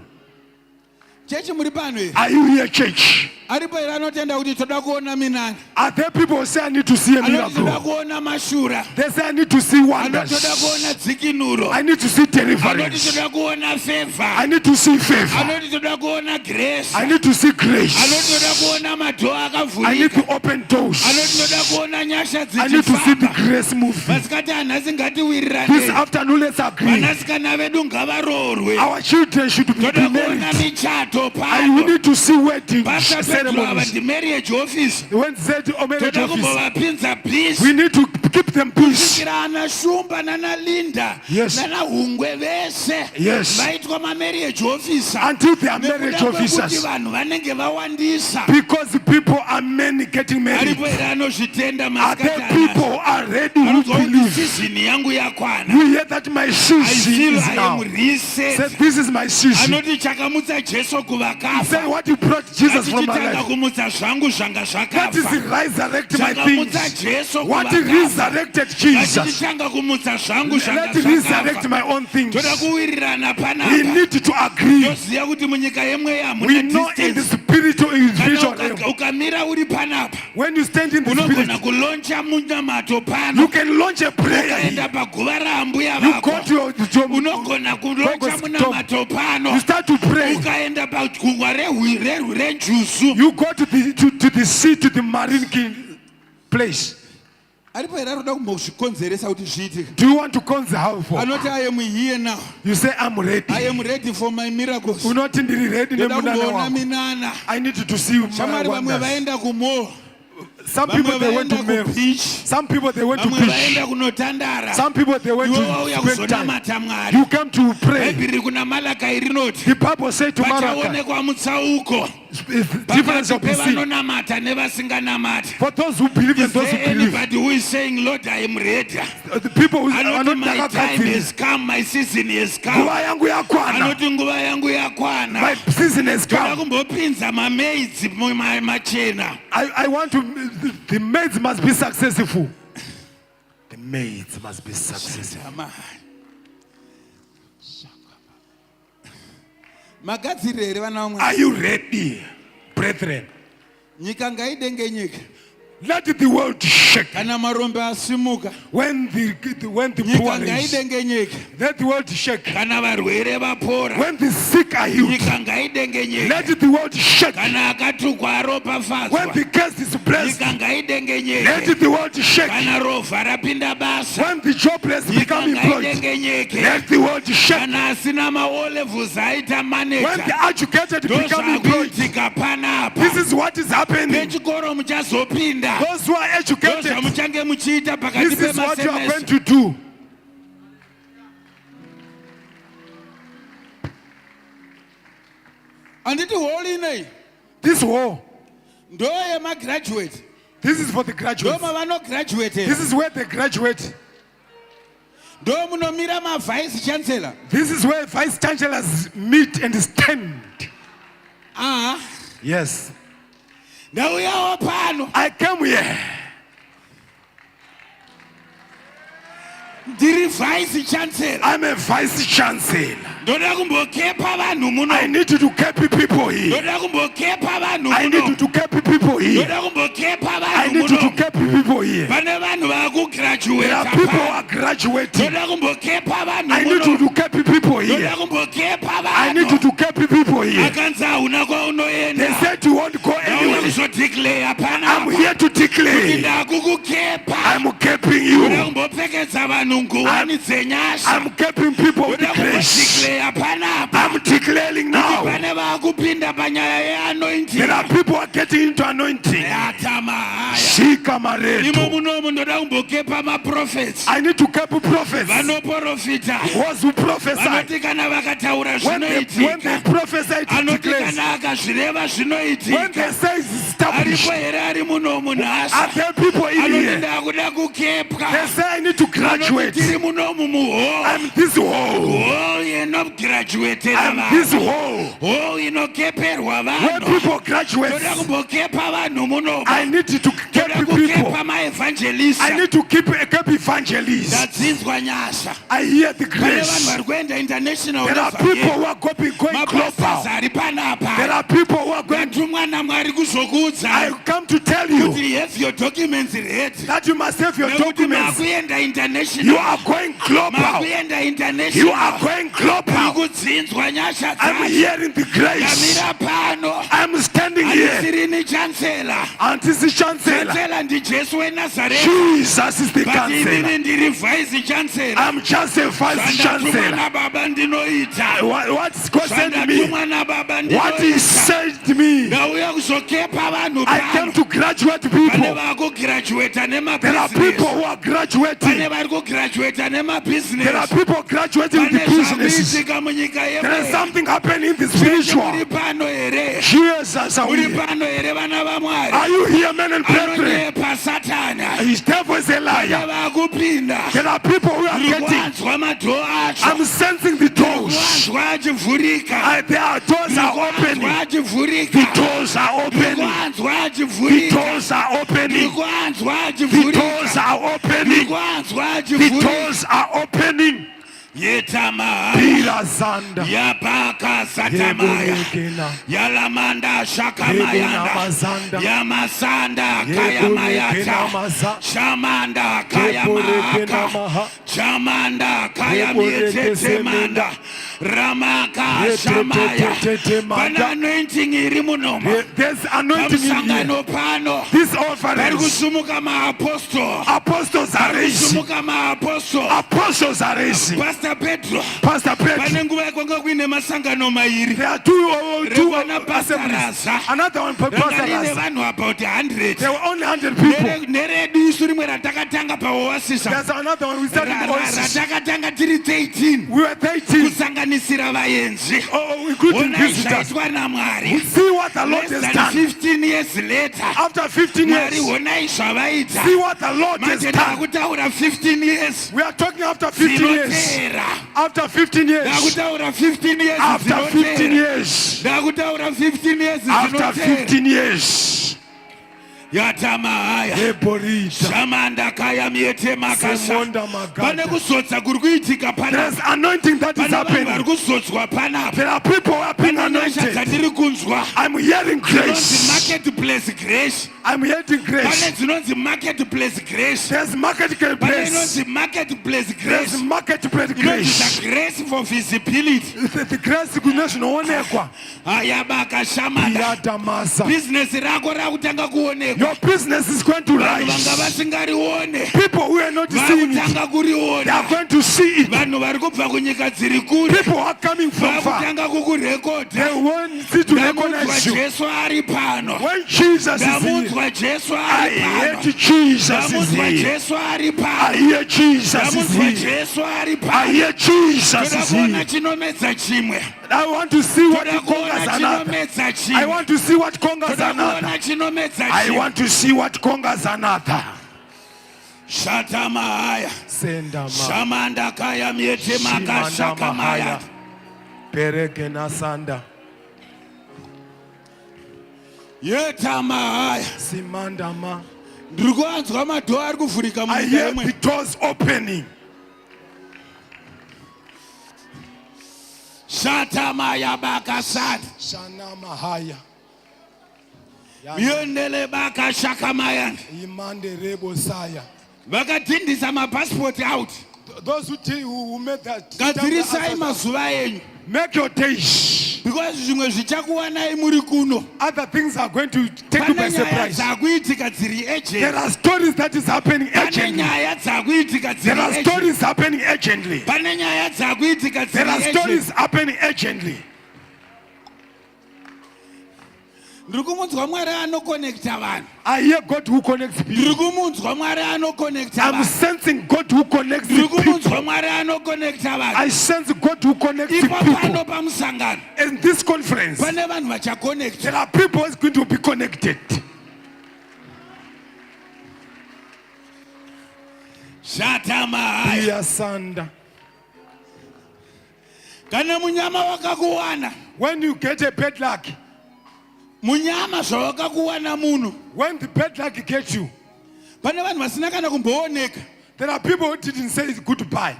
chechi muri pano here Are you here, church? aripo here anotenda kuti toda kuona minani, Are there people who say I need to see a anoti toda miracle? kuona mashura, They say I need to see anoti wonders. toda kuona dzikinuro, I need to see anoti deliverance. toda kuona I favor, need to see favor. anoti toda kuona grace, I need to see anoti grace. toda kuona madhoo I need akavhurika, to open doors. anoti toda kuona nyasha I need to see the dzichifamba. grace moving. Masikati hanhasi This ngatiwirirane, afternoon, let's agree. vanasikana vedu ngavaroorwe, Our children should be toda kuona married. michato And we pano. need to see wedding Pastor Pedro ava ceremonies. ndi-marriage office, When said marriage toda office, kumbovapinza peace. we need to keep them peace. kusvikira ana shumba nana linda Yes. nana hungwe vese Yes. vaitwa mamarriage officer Until they are marriage nekuda kwekuti officers. vanhu vanenge vawandisa. Because the people are many getting married. aripo here anozvitenda Are there masikati people already who anozwa kuti believe? sizini yangu yakwana. You hear that my I season feel is I now. am reset. Say, this is my season. anoti chakamutsa jesu Say kuvakafa what you brought Jesus from my atichitanga life. kumutsa zvangu zvanga That is zvakafa. resurrect my chakamutsa things. jesu What kuvakafa resurrected Jesus. atichitanga kumutsa zvangu zvanga Let resurrect zvakafa. my own things. toda kuwirirana We panapa. need to agree. toziva kuti munyika yemweya We hamuna know in the distance. spiritual Kana realm. ukamira uri panapa When you stand in the unogona spirit, kuloncha munamato you pano can launch a prayer. ukaenda paguva raambuya You go vako to your unogona kuloncha munamato pano you start to pray. ukaenda pagungwa renjusu. You go to the sea, to the marine place. aripo here anoda kumbozvikonzeresa kuti zviitike. Do you want to conquer how for? anoti I am here now. You say I'm ready. I am ready for my miracles. Unoti ndiri ready ndoda nemunana kumboona wangu. minana. I need to see my shamwari vamwe wonders. vaenda kumo, Some people they went to vamwe vaenda marry. kubeach, Some people they went to vamwe preach. vaenda kunotandara. Some people they went iwe to wauya spend time. kuzonamata mwari. You came to pray. bhaibheri kuna malakai rinoti The Bible said to Malachi, pachaonekwa mutsauko difference pakati of the sea. pevanonamata nevasinganamati. For those who believe and Is those who there believe, anybody who is saying, Lord, I am ready? the people who are Anoti not my time has come, my season has come. nguva yangu yakwana. Anoti nguva yangu My yakwana. season has toda come. kumbopinza mameidzi machena. I want to. The maids must be successful. The maids must be successful. magadziri here vana vamwe. Are you ready, brethren? nyika ngaidenge nyika Let the world shake. kana marombe asimuka. When the nyika poor is, ngaidenge nyika let the world shake. kana varwere vapora. When the sick are healed, nyika ngaidenge nyika let the world shake. kana akatukwa When aropafadzwa. the curse is blessed, nyika ngaidenge let nyika the world shake. kana rovha rapinda basa. When the jobless nyika become employed, ngaidenge nyika let the world shake. kana asina maolevhus aita When the maneja. educated become employed, ndozvakuitika panapa. this is what is happening. vechikoro muchazopinda. Those who are educated, ndozvamuchange muchiita pakati this is what you are going pemasemesta. to do. handiti holi inei This war, ndo yemagraduate, this is for the ndo graduates. mavanograduate, This is where they graduate. ndo munomira mavice chancellor. This is where vice chancellors meet and stand. aha Yes. ndauyawo pano I came here. ndiri vice chancellor. I'm a vice chancellor. ndoda kumbokepa vanhu muno. I need to keep people here. ndoda kumbokepa vanhu I muno. need to keep people here. ndoda kumbokepa I vanhu need to muno. keep people here. pane vanhu There are vakugraduata people who pano. are graduating. ndoda kumbokepa vanhu I need muno. to keep people ndoda here. kumbokepa I need vanhu. to keep people here. akanzi hauna They kwaunoenda. said you won't go ndauya anywhere. kuzodeclare I'm panapa. here to declare. ndakukukepa. I'm keeping ndoda you. kumbopfekedza vanhu nguwani dzenyasha. I'm keeping people with ndoda grace. kumbodeclare panapa. I'm declaring now. pane There are people who are getting into anointing. Shika mareto. I need to keep prophets. Those who prophesy. When they prophesy, it declares. When they say it's established, are there people in here? They say I need to graduate. I'm this whole. I'm this whole. When people graduate, I need to keep people. I need to keep evangelists. I hear the grace. There are people who are going global. There are people who are going. I come to tell you that you must have your documents. You are going global. You are going global. I'm hearing the grace. I'm standing here. And this is Chancellor. Jesus is the Chancellor. I'm just a vice Chancellor. What's concerned me? What he said to me? I came to graduate people. There are people who are graduating. There are people graduating in the business. There is something happening in the spiritual. Jesus, are you here, men and brethren? His devil is a liar. There are people who are getting. I'm sensing the doors. Their doors are opening. The doors are opening. The doors are opening. The doors are opening. The doors are opening. Zanda Yapaka Satamaya Yalamanda Shakamayanda Yamasanda Kayamayata Shamanda Kayamaka Shamanda Kayamietemanda Ramaka Shamaya Bana anointing irimunoma. There's anointing in here. This offerings. Apostles are raising. Apostles are raising. Pastor Pedro. Pastor Pedro. There are two assemblies. Another one for Pastor. There were only 100 people. There's another one. We started Oasis. We were 13. Oh, we couldn't visit us. We see what the Lord has done. 15 years later. After 15 years. See what the Lord has done. 15 years. We are talking after 15 years. After 15 years. After 15 years. After 15 years. After 15 years. Yatamaya Shamanda Kaya Miete Makasa Banekusotsa Gurguitika Pana. There's anointing that is happening. There are people who are being anointed. I'm hearing grace. Marketplace grace. I'm hearing grace. There's marketplace grace. There's marketplace grace. There's marketplace grace. There's marketplace grace. The grace for visibility. The grace kuonekwa. Ayabaka Shamanda. Business rako rakutanga kuonekwa. Your business is going to rise. People who are not seeing it, they are going to see it. People are coming from far. They want you to recognize you. When Jesus is here, I hear Jesus is here. I hear Jesus is here. I hear Jesus is here. I want to see what conquers another. I want to see what conquers another. I want to see what conquers another. Shatamaya Shamanda Kaya Miete Makashakamaya Perekena Sanda Yetamaya Simandama. I hear the doors opening. Shatamaya Bakasad Shanamahaya Yondele Baka Shakamayan Imande Rebo Saya. Vakatindisa passport out. Those who made that, make your days. Because other things are going to take you by surprise. There are stories that is happening urgently. There are stories happening urgently. There are stories happening urgently. I hear God who connects people. I'm sensing God who connects people. I sense God who connects people. In this conference, there are people who are going to be connected. Sanda. When you get a bad luck, when the bad luck gets you, there are people who didn't say it's goodbye.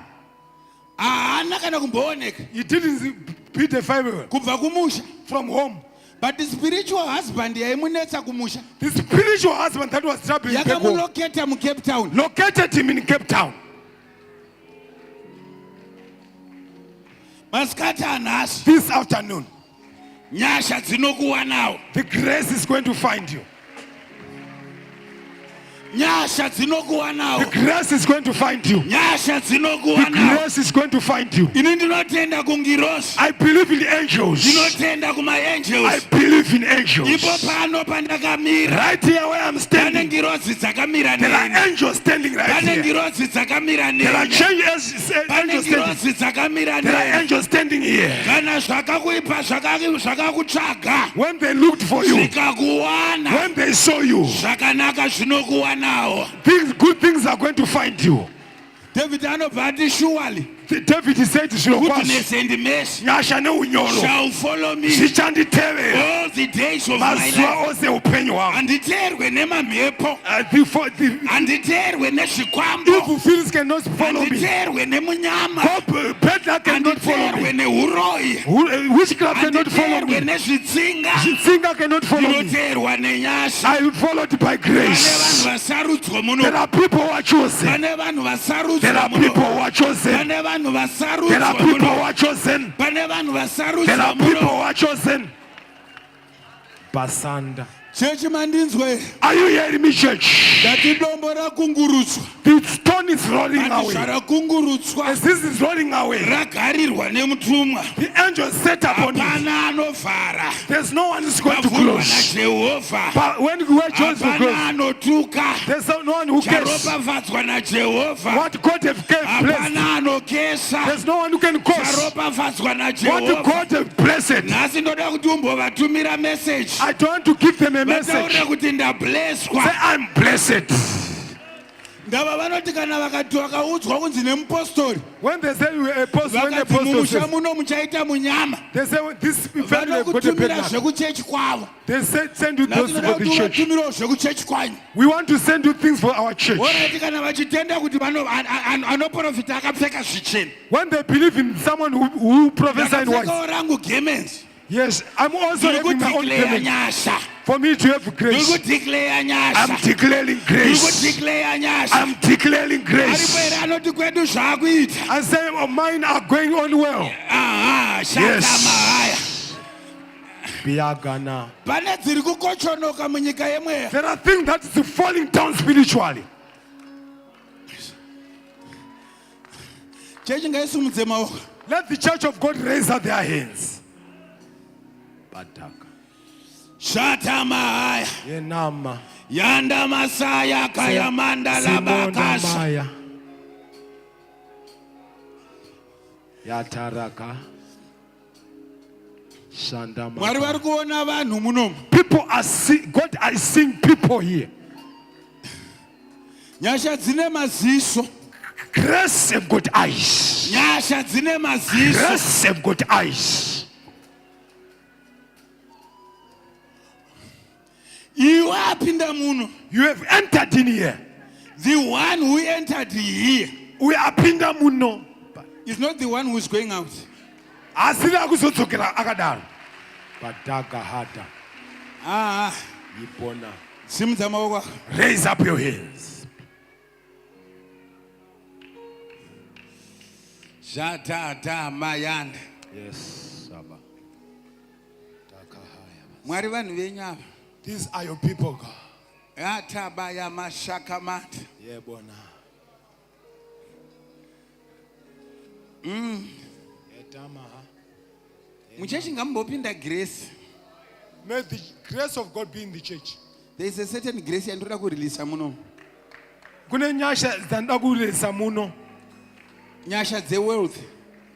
He didn't beat the family from home. But the spiritual husband, the spiritual husband that was traveling back home, located him in Cape Town. This afternoon, the grace is going to find you. The grace is going to find you. The grace is going to find you. I believe in angels. I believe in angels. Right here where I'm standing, there are angels standing right here. There are angels standing. There are angels standing here. When they looked for you, when they saw you, good things are going to find you. David surely David said goodness and mercy shall follow me all the days of my life. Anditerwe nemamhepo, anditerwe nezvikwambo, evil feelings cannot follow me. anditerwe nemunyama, Bad luck cannot follow anditerwe me. neuroyi, Witchcraft cannot follow anditerwe me. nezvitsinga, Singer cannot follow me. ndinoteerwa nenyasha. I am followed by Pane grace. vanhu vasarudzwa muno, There are people who are chosen. pane vanhu There vasarudzwa are people muno, who are chosen. pane vanhu There are vasarudzwa people who muno, are chosen. pane vanhu There vasarudzwa are people who muno. are chosen. Basanda. Chechi mandinzwe, Are you hearing me, church? ndati dombo rakungurutswa, The stone is rolling ati away. zvarakungurutswa As this is rolling away, ragarirwa nemutumwa, the angel set upon it. hapana anovhara, There's no one who's going to vavhurwa close. najehovha, But when we are chosen to hapana close, anotuka, there's no one who cares. charopafadzwa najehovha, What God has blessed, hapana anokesa, there's no one who can cause. charopafadzwa What najehovha. God has blessed, Nhasi ndoda kuti umbovatumira message, I don't want to give them a vataure message. kuti Say, ndablesswa. I'm blessed. Ndava vanoti kana vakati vakaudzwa kunzi nemupostori, When they say you are a apostle, when the vakati apostle mumusha says, muno muchaita munyama, they say well, this family got a vanokutumira bad luck. zvekuchechi kwavo. They say send you those Nhasi for ndoda the kuti church. uvatumirawo zvekuchechi kwanyu. We want to send you things for our church. Orati kana vachitenda kuti anoprofita akapfeka zvichena, When they believe in someone who prophesies in white. ndakapfekawo rangu gemenzi, Yes, I'm also ndiri having my own kudeclare payment. nyasha, For me to have ndiri grace, kudeclare I'm nyasha, declaring ndiri grace. kudeclare nyasha. I'm declaring Aripo grace. here anoti kwedu zvaakuita. I say oh, mine are going on well. Aha, Yes. shatamahaya. Biagana. Pane dziri kukochonoka munyika yemweya. There are things that is falling down spiritually. Chechi ngaisimudze maoko. Let the church of God raise up their hands. Bataka. Shatamahaya. Yenama. Yanda masaya kaya mandala bakasha. Maya. Yataraka. Shandama. Mwari vari kuona vanhu munomu. People are seeing, God is seeing people here. Nyasha dzine maziso. Grace have got eyes. Nyasha dzine maziso. Grace have got eyes. Iwe apinda muno. You have entered in here. The one who entered here We are pinda muno. is not the one who is going out. Asila kuzotsokera akadaro. Badaka hata. Ah, Yipona. simudza maoko ako. Raise up your hands. Shatata mayanda. Yes, Saba. Mwari vanhu venyava. These are your people, God. Yatabaya mashakamata. Yeah, bona. Muchechi ngambopinda grace. May the grace of God be in the church. There is a certain grace yandoda kureleasa muno. Kune nyasha dzandida kuresa muno. Nyasha dzewealth.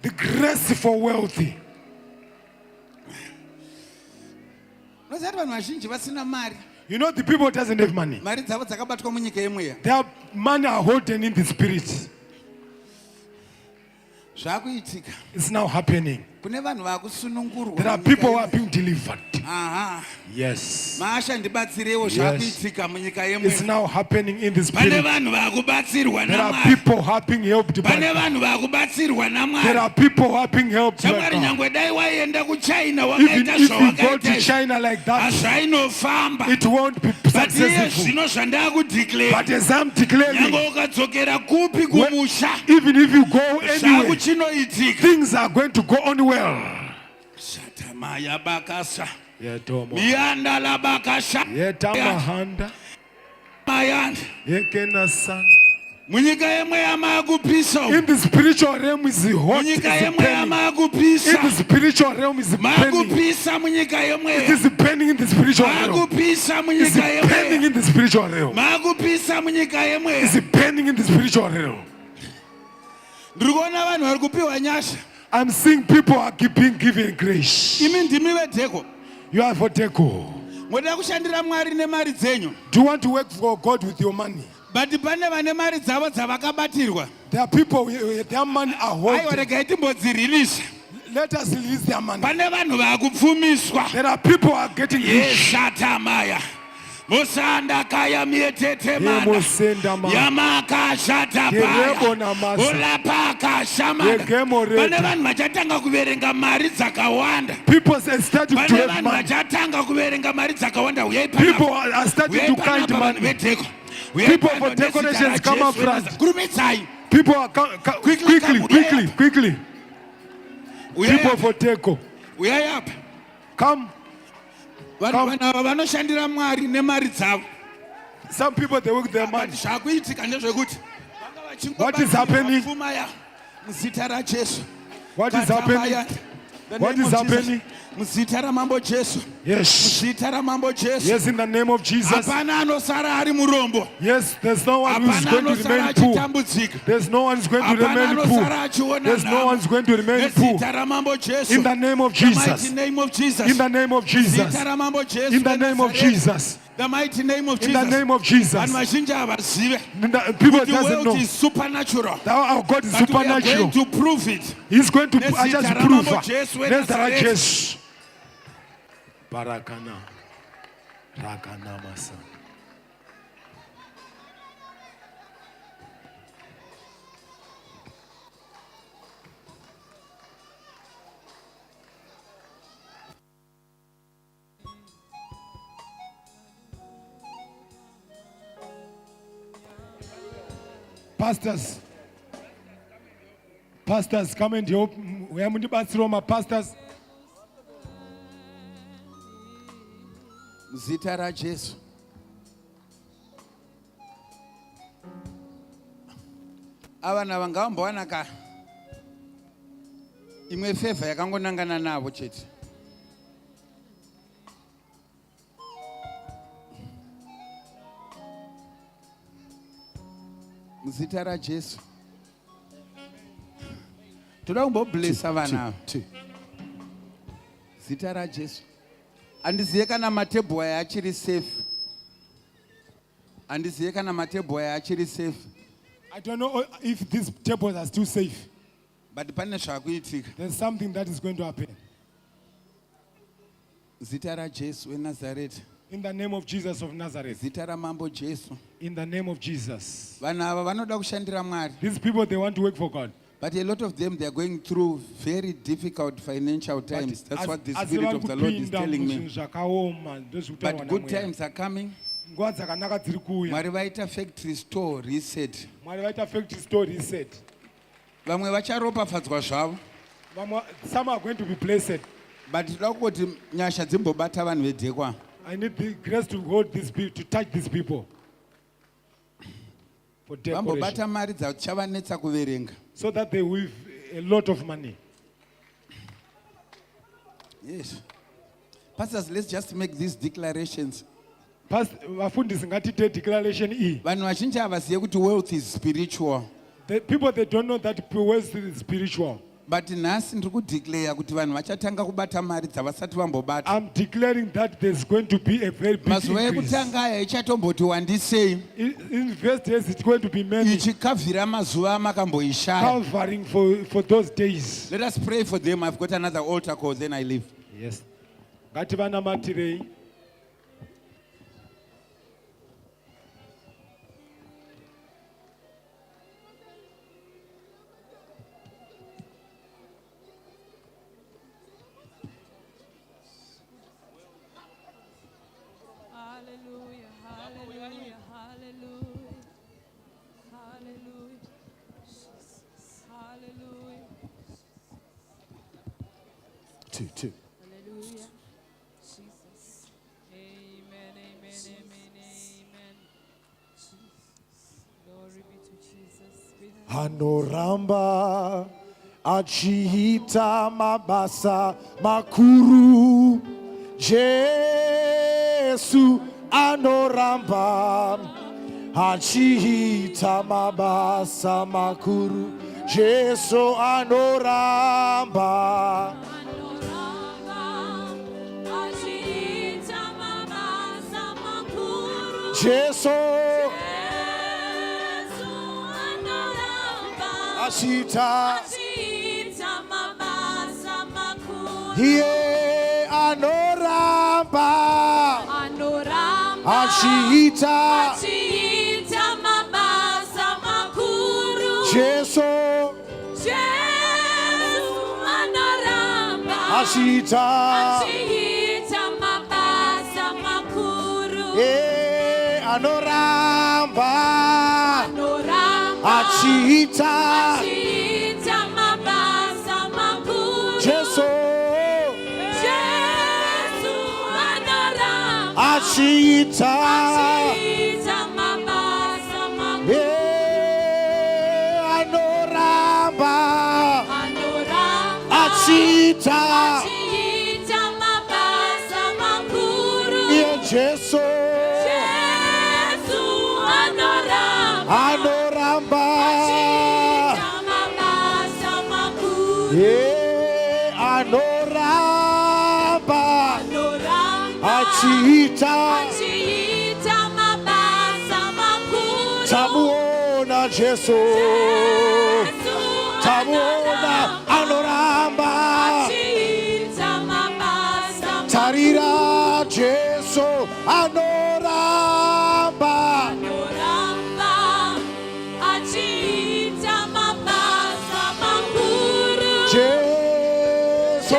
The grace for wealthy. Unoziva kuti vanhu vazhinji vasina mari. You know the people doesn't have money. Mari dzavo dzakabatwa munyika yemweya. Their money are holding in the spirit. Zvakuitika. It's now happening. Kune vanhu vakusunungurwa. There are people who are being delivered. Aha. Yes. Maasha ndibatsirewo zvakuitika munyika yemweya. It's now happening in the spirit. Pane vanhu vakubatsirwa There are naMwari. people who are being helped by Pane God. vanhu vakubatsirwa naMwari. There are people who are being helped by Shamwari God. nyangwe dai waienda kuChina Even wakaita if you go to zvawakaita China like that, hazvainofamba. it won't be But iye successful. zvino zvandakudeclare. But as I'm declaring, Nyangwe ukadzokera kupi kumusha. even if you go anywhere, Zvakuchinoitika. things are going to go on well. Shatamaya bakasa. Yetomo. Mianda la bakasha. Yetamahanda. Mayanda. Yekenasan. Munyika yemweya makupisa. In the spiritual realm is hot. It's Munyika yemweya burning. makupisa. In the spiritual realm is burning. Makupisa munyika It yemweya. is burning in the spiritual realm. Makupisa It's munyika burning yemweya. in the spiritual realm. Makupisa munyika yemweya. It's burning in the spiritual realm. Ndikuona vanhu vari kupiwa nyasha. I'm seeing people are being given grace. Imi ndimi vedheko. You are for Deco. Moda kushandira Mwari nemari dzenyu. Do you want to work for God with your money? But pane vane mari dzavo dzavakabatirwa. There are people their money are Aiwa holding. regai timbodzirelease. Let us release their money. Pane vanhu vakupfumiswa. There are people who are getting rich. Yeshatamaya. Musanda kaya mietete mana. Yemosendama. Yamaka shata Yerebo paya. namasa. Olapaka shamana. Yegemo rete. Pane vanhu vachatanga kuverenga mari dzakawanda. People are starting to Pane have vanhu money. vachatanga kuverenga mari dzakawanda. Uyai People panapa. are starting Uyai to count panapa vanhu money. vedheko. Uyai People pano for decorations nezita come up raJesu front. Kurumidzai. People are Quickly come, quickly. Uyai People apa. for Deco. Uyai apa. Come. Vanhu ava vanoshandira Mwari nemari dzavo. Some people they work their But money. zvakuitika ndezvekuti What is happening? muzita raJesu. What is happening? What is happening? Muzita ramambo Jesu. Yes. Muzita ramambo Jesu. Yes, in the name of Jesus. Hapana anosara ari murombo. Yes, there's no one who's Hapana going to anosara remain poor. achitambudzika. There's no one who's going to Hapana remain anosara poor. achiona There's no one who's going to remain poor. Nezita ramambo Jesu. In the name of The mighty Jesus. name of Jesus. In the name of Jesus. Zita ramambo Jesu. In the name of Jesus. The mighty name of In Jesus. the name of Jesus. Vanhu vazhinji havazive. People The doesn't world know is supernatural. that our God is But we are supernatural. going to prove it. He's going to Nezita just ramambo prove Jesu Let's weNazareth. Jesus. Barakana. Rakana masa. Pastors, come and help. We are Roma pastors. Zita raJesu. Ava nava ngavambowana ka imwe fevha yakangonangana navo chete. Muzita raJesu. Toda kumboblessa vana ava. Zita raJesu. Handizive kana matebho aya achiri safe. Handizive kana matebho aya achiri safe. I don't know if these tables are still safe. But pane zvakuitika. There's something that is going to happen. Zita raJesu weNazareth. In the name of Jesus of Nazareth. Zita ramambo Jesu. In the name of Jesus. Vanhu ava vanoda kushandira Mwari. These people, they want to work for God. But a lot of them, they are going through very difficult financial times. That's what the Spirit of the Lord is telling me. But good times are coming. Mwari vaita factory store reset. Vamwe vacharopafadzwa zvavo. Some are going to be blessed. But toda kuti nyasha dzimbobata vanhu vedhekwa. I need the grace to hold these people, to touch these people. For decoration. Vambobata mari dzavachavanetsa kuverenga. So that they will have a lot of money. Yes. Pastors, let's just make these declarations. Vafundisi ngatite declaration E. Vanhu vazhinji havazive kuti wealth is spiritual. The people, they don't know that wealth is spiritual. But nhasi ndiri kudeclare kuti vanhu vachatanga kubata mari dzavasati vambobata. I'm declaring that there's going to be a very big Mazuva increase. ekutanga aya ichatomboti wandisei. In the first days, it's going to be many, Ichikavhira mazuva amakamboishaya. covering for those days. Let us pray for them. I've got another altar call, then I leave. Yes. Ngativanamatire. Hallelujah, hallelujah, hallelujah, hallelujah, Jesus, hallelujah, Two. hallelujah, Jesus, amen, amen, amen, amen, Jesus, glory be to Jesus. Anoramba achiita mabasa makuru. Jesu anoramba achiita mabasa makuru. Jesu anoramba. Jesu achiita. Iye anoramba achiita. Jesu achiita. Iye anoramba achiita. Jesu achiita. Anoramba achiita. Jesu anoramba anoramba achiita. Tamuona Jesu, tamuona anoramba. Tarira Jesu anoramba. Jesu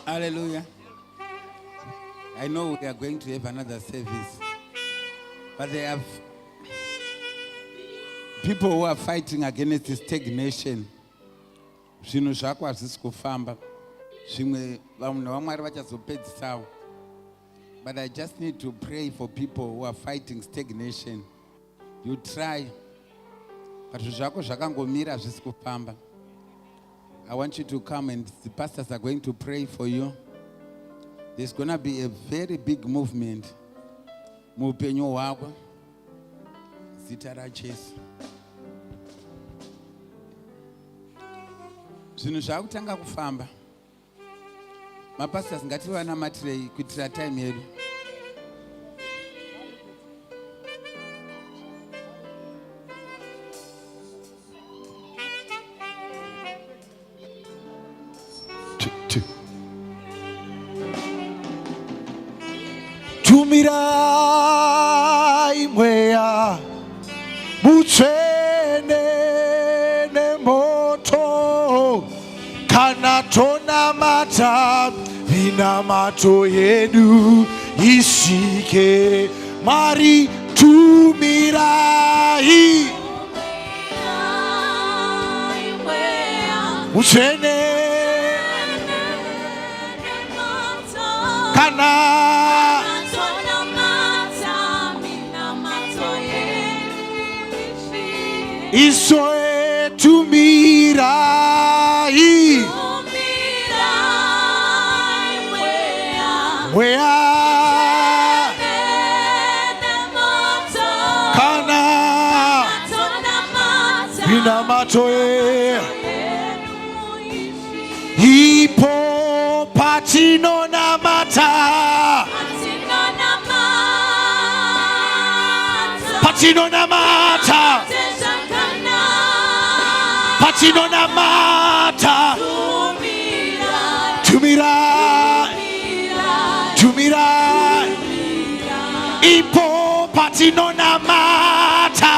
Hallelujah. I know we are going to have another service, but there are people who are fighting against stagnation. Zvinhu zvako hazvisi kufamba. Zvimwe vanhu vamwari vachazopedzisawo. But I just need to pray for people who are fighting stagnation. You try, but zvako zvakangomira hazvisi kufamba. I want you to come and the pastors are going to pray for you. There's going to be a very big movement. Muupenyu hwako. Zita raJesu. Zvinhu zvakutanga kufamba. Mapastors ngativanamatire kuitira time yedu. Tumirai mweya mutsvene nemoto kana tonamata minamato yedu isvike Mwari. Tumirai mutsvene kana Isoe tumirai. Wea kana inamatoe ipo patino namata patino namata patino namata tumira ipo patino namata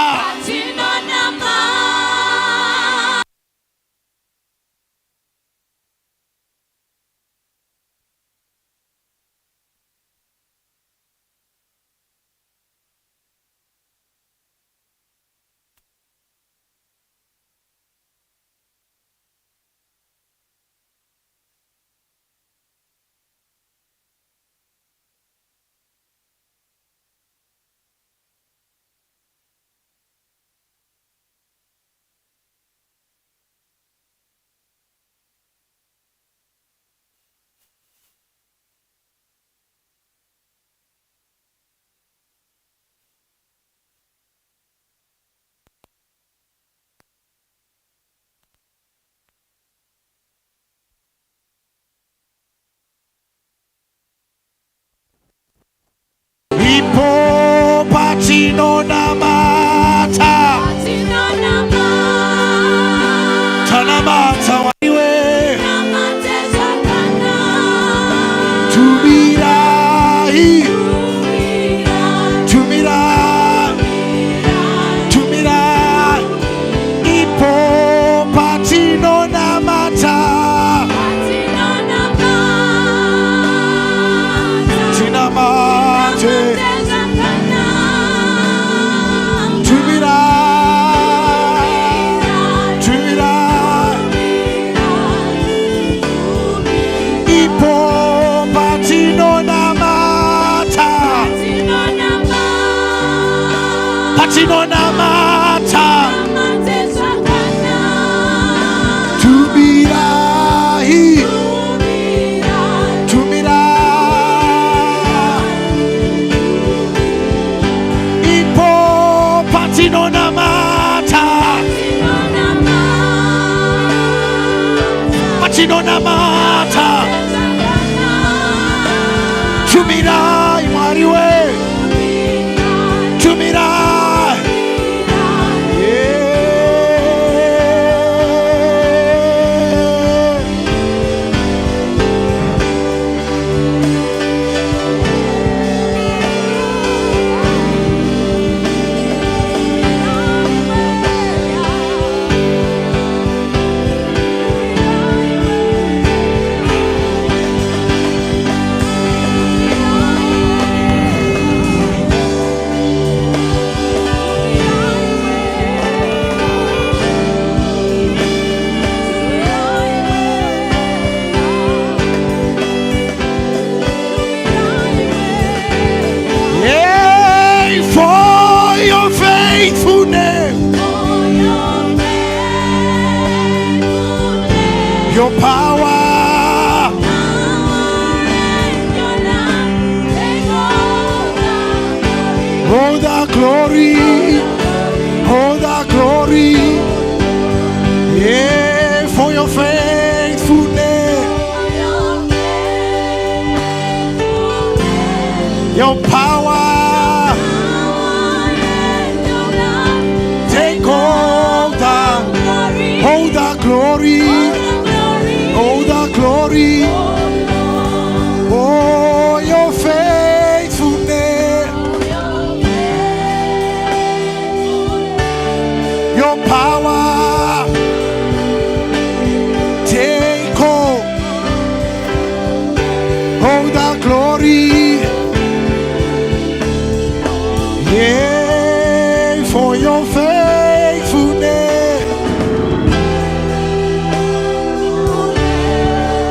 ipo patino namata tanamata waiwe tumirai ipo patino namata tinamate patino namata tumirai ipo patino namata patino namata tumirai mwariwe tumirai your power, all the glory, yeah, for your faithfulness, your power, take all the glory. Oh, the glory, oh, your faithfulness, your power, take all the glory, yeah, for your faithfulness.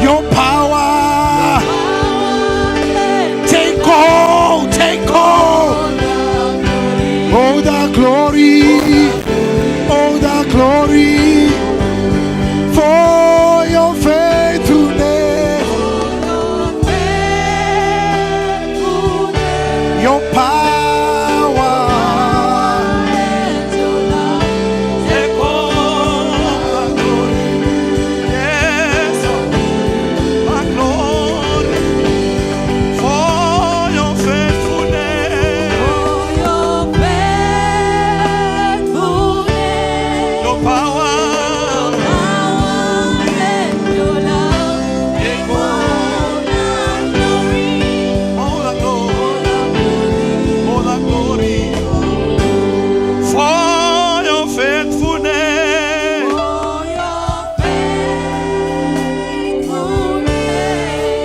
Your power, take all, oh the glory, oh the glory for your faithfulness, your power. Take all the glory. Yes, my glory for your faithfulness, your power. Take all the glory for your faithfulness,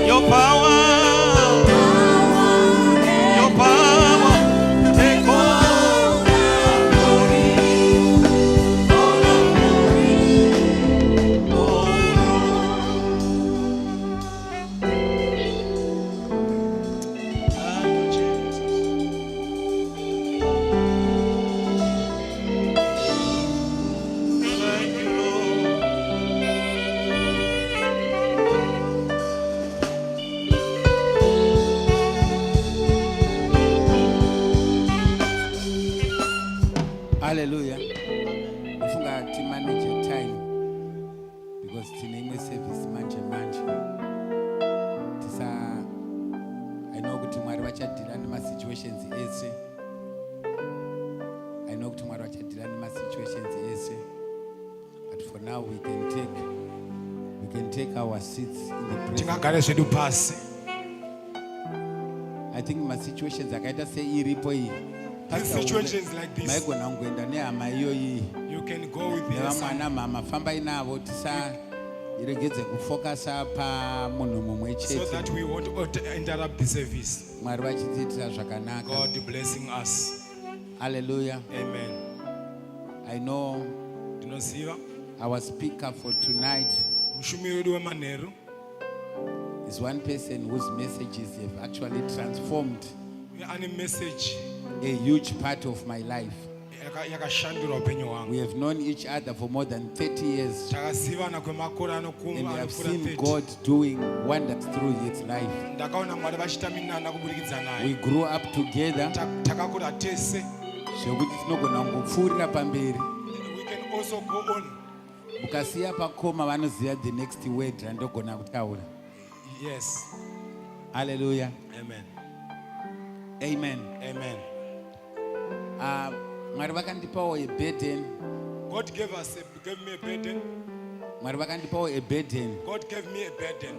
your power, your power. Take all the glory, Thank you, Jesus. Thank you, Lord. Hallelujah. Ufunga to manage your time because tine service manje. Tisa I know kuti Mwari vachadhila nema situations ese. I know kuti Mwari vachadhila nema situations ese. But for now we can take our seats in the presence. Tingagare zvedu pasi. I think my situations akaita seiripo iyi. In situations like this, Maigona ngoenda nehama iyoyi. you can go with the Nevamwana mama fambai navo tisaregedze kufokasa pamunhu mumwe so chete. that we won't interrupt the service. Mwari vachitiitira zvakanaka. God blessing us. Hallelujah. Amen. I know Tinoziva our speaker for tonight mushumiri wedu wemanheru is one person whose messages have actually transformed ane message a huge part of my life. yakashandura upenyu hwangu. We have known each other for more than 30 years Takazivana kwemakore and we have anokura seen 30. God doing wonders through his life. Ndakaona Mwari vachiita minana kubudikidza We naye. grew up together Takakura tese. zvekuti tinogona kungopfuurira pamberi. We can also go on. Mukasiya pakoma vanoziva the next word randogona kutaura. Yes. Hallelujah. Amen. Amen. Amen. Mwari vakandipawo a burden. God gave me a burden. Mwari vakandipawo a burden. God gave me a burden.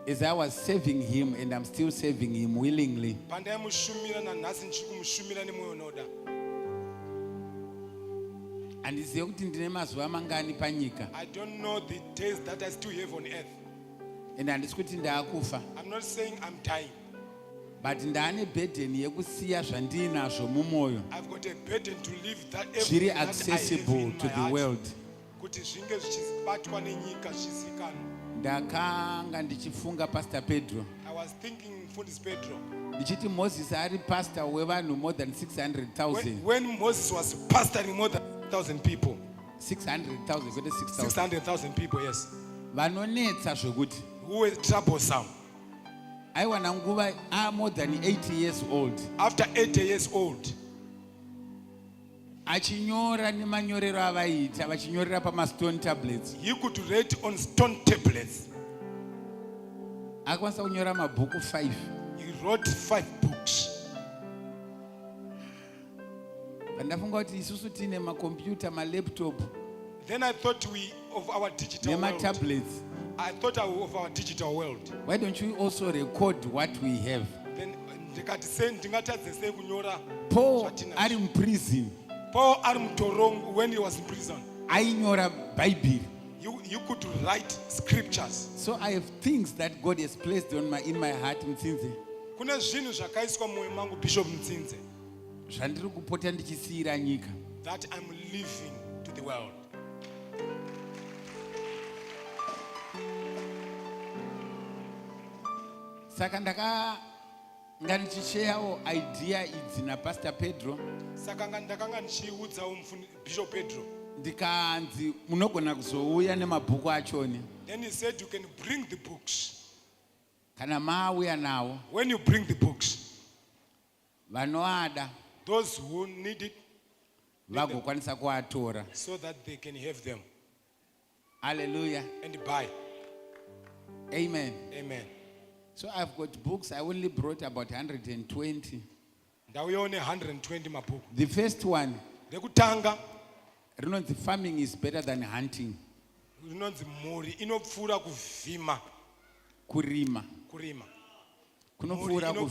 As I was serving him and I'm still serving him willingly, Pandaimushumira nanhasi ndichiri kumushumira nemwoyo unoda. handizive kuti ndine mazuva mangani panyika I don't know the days that I still have on earth. and handisi kuti ndaakufa, I'm not saying I'm dying. but ndaane burden yekusiya zvandinazvo mumwoyo I've got a burden to live that zviri everything that I have accessible in to my the heart. world. Kuti zvinge zvichibatwa nenyika zvizikanwa. Ndakanga ndichifunga Pastor Pedro I was thinking Mfundisi Pedro. ndichiti Moses ari pastor wevanhu more than 600,000. When Moses was pastoring more than 1,000 people. 600,000 kwete 6,000 600,000 people, yes. vanonetsa zvokuti Who were troublesome. aiwana nguva more than 80 years old After 80 years old, achinyora nemanyorero avaiita vachinyorera pamastone tablets. he could write on stone tablets. Akwanisa kunyora mabhuku 5. He wrote 5 books. Pandafunga kuti isusu tine makompyuta, malaptop Then I thought of our digital world. nematablets. I thought of our digital world. Why don't you also record what we have? Then ndingatadze sei kunyora Paul zvatinazvo. ari muprison Paul ari mutorongo when he was in prison. ainyora Bible. You could write scriptures. So I have things that God has placed in my heart Mtsinze Kune zvinhu zvakaiswa mumwoyo mangu Bishop Mtsinze zvandiri kupota ndichisiyira nyika. that I'm living to the world. Saka nganichishare idea idzi naPastor Pedro Saka ndakanga ndichiudzawo Bishop Pedro. ndikanzi munogona kuzouya nemabhuku achoni Then he said you can bring the books. kana mauya nawo When you bring the books, vanoada those who need it, vagokwanisa kuatora. so that they can have them Hallelujah. and buy. Amen. Amen. So I've got books. I only brought about 120. Ndauya one 120 mabhuku. The first one, Lekutanga the farming is better than hunting. rinonzi mhuri inopfuura kuvhima Kurima. kurima. Kunopfuura Mhuri kuvhima.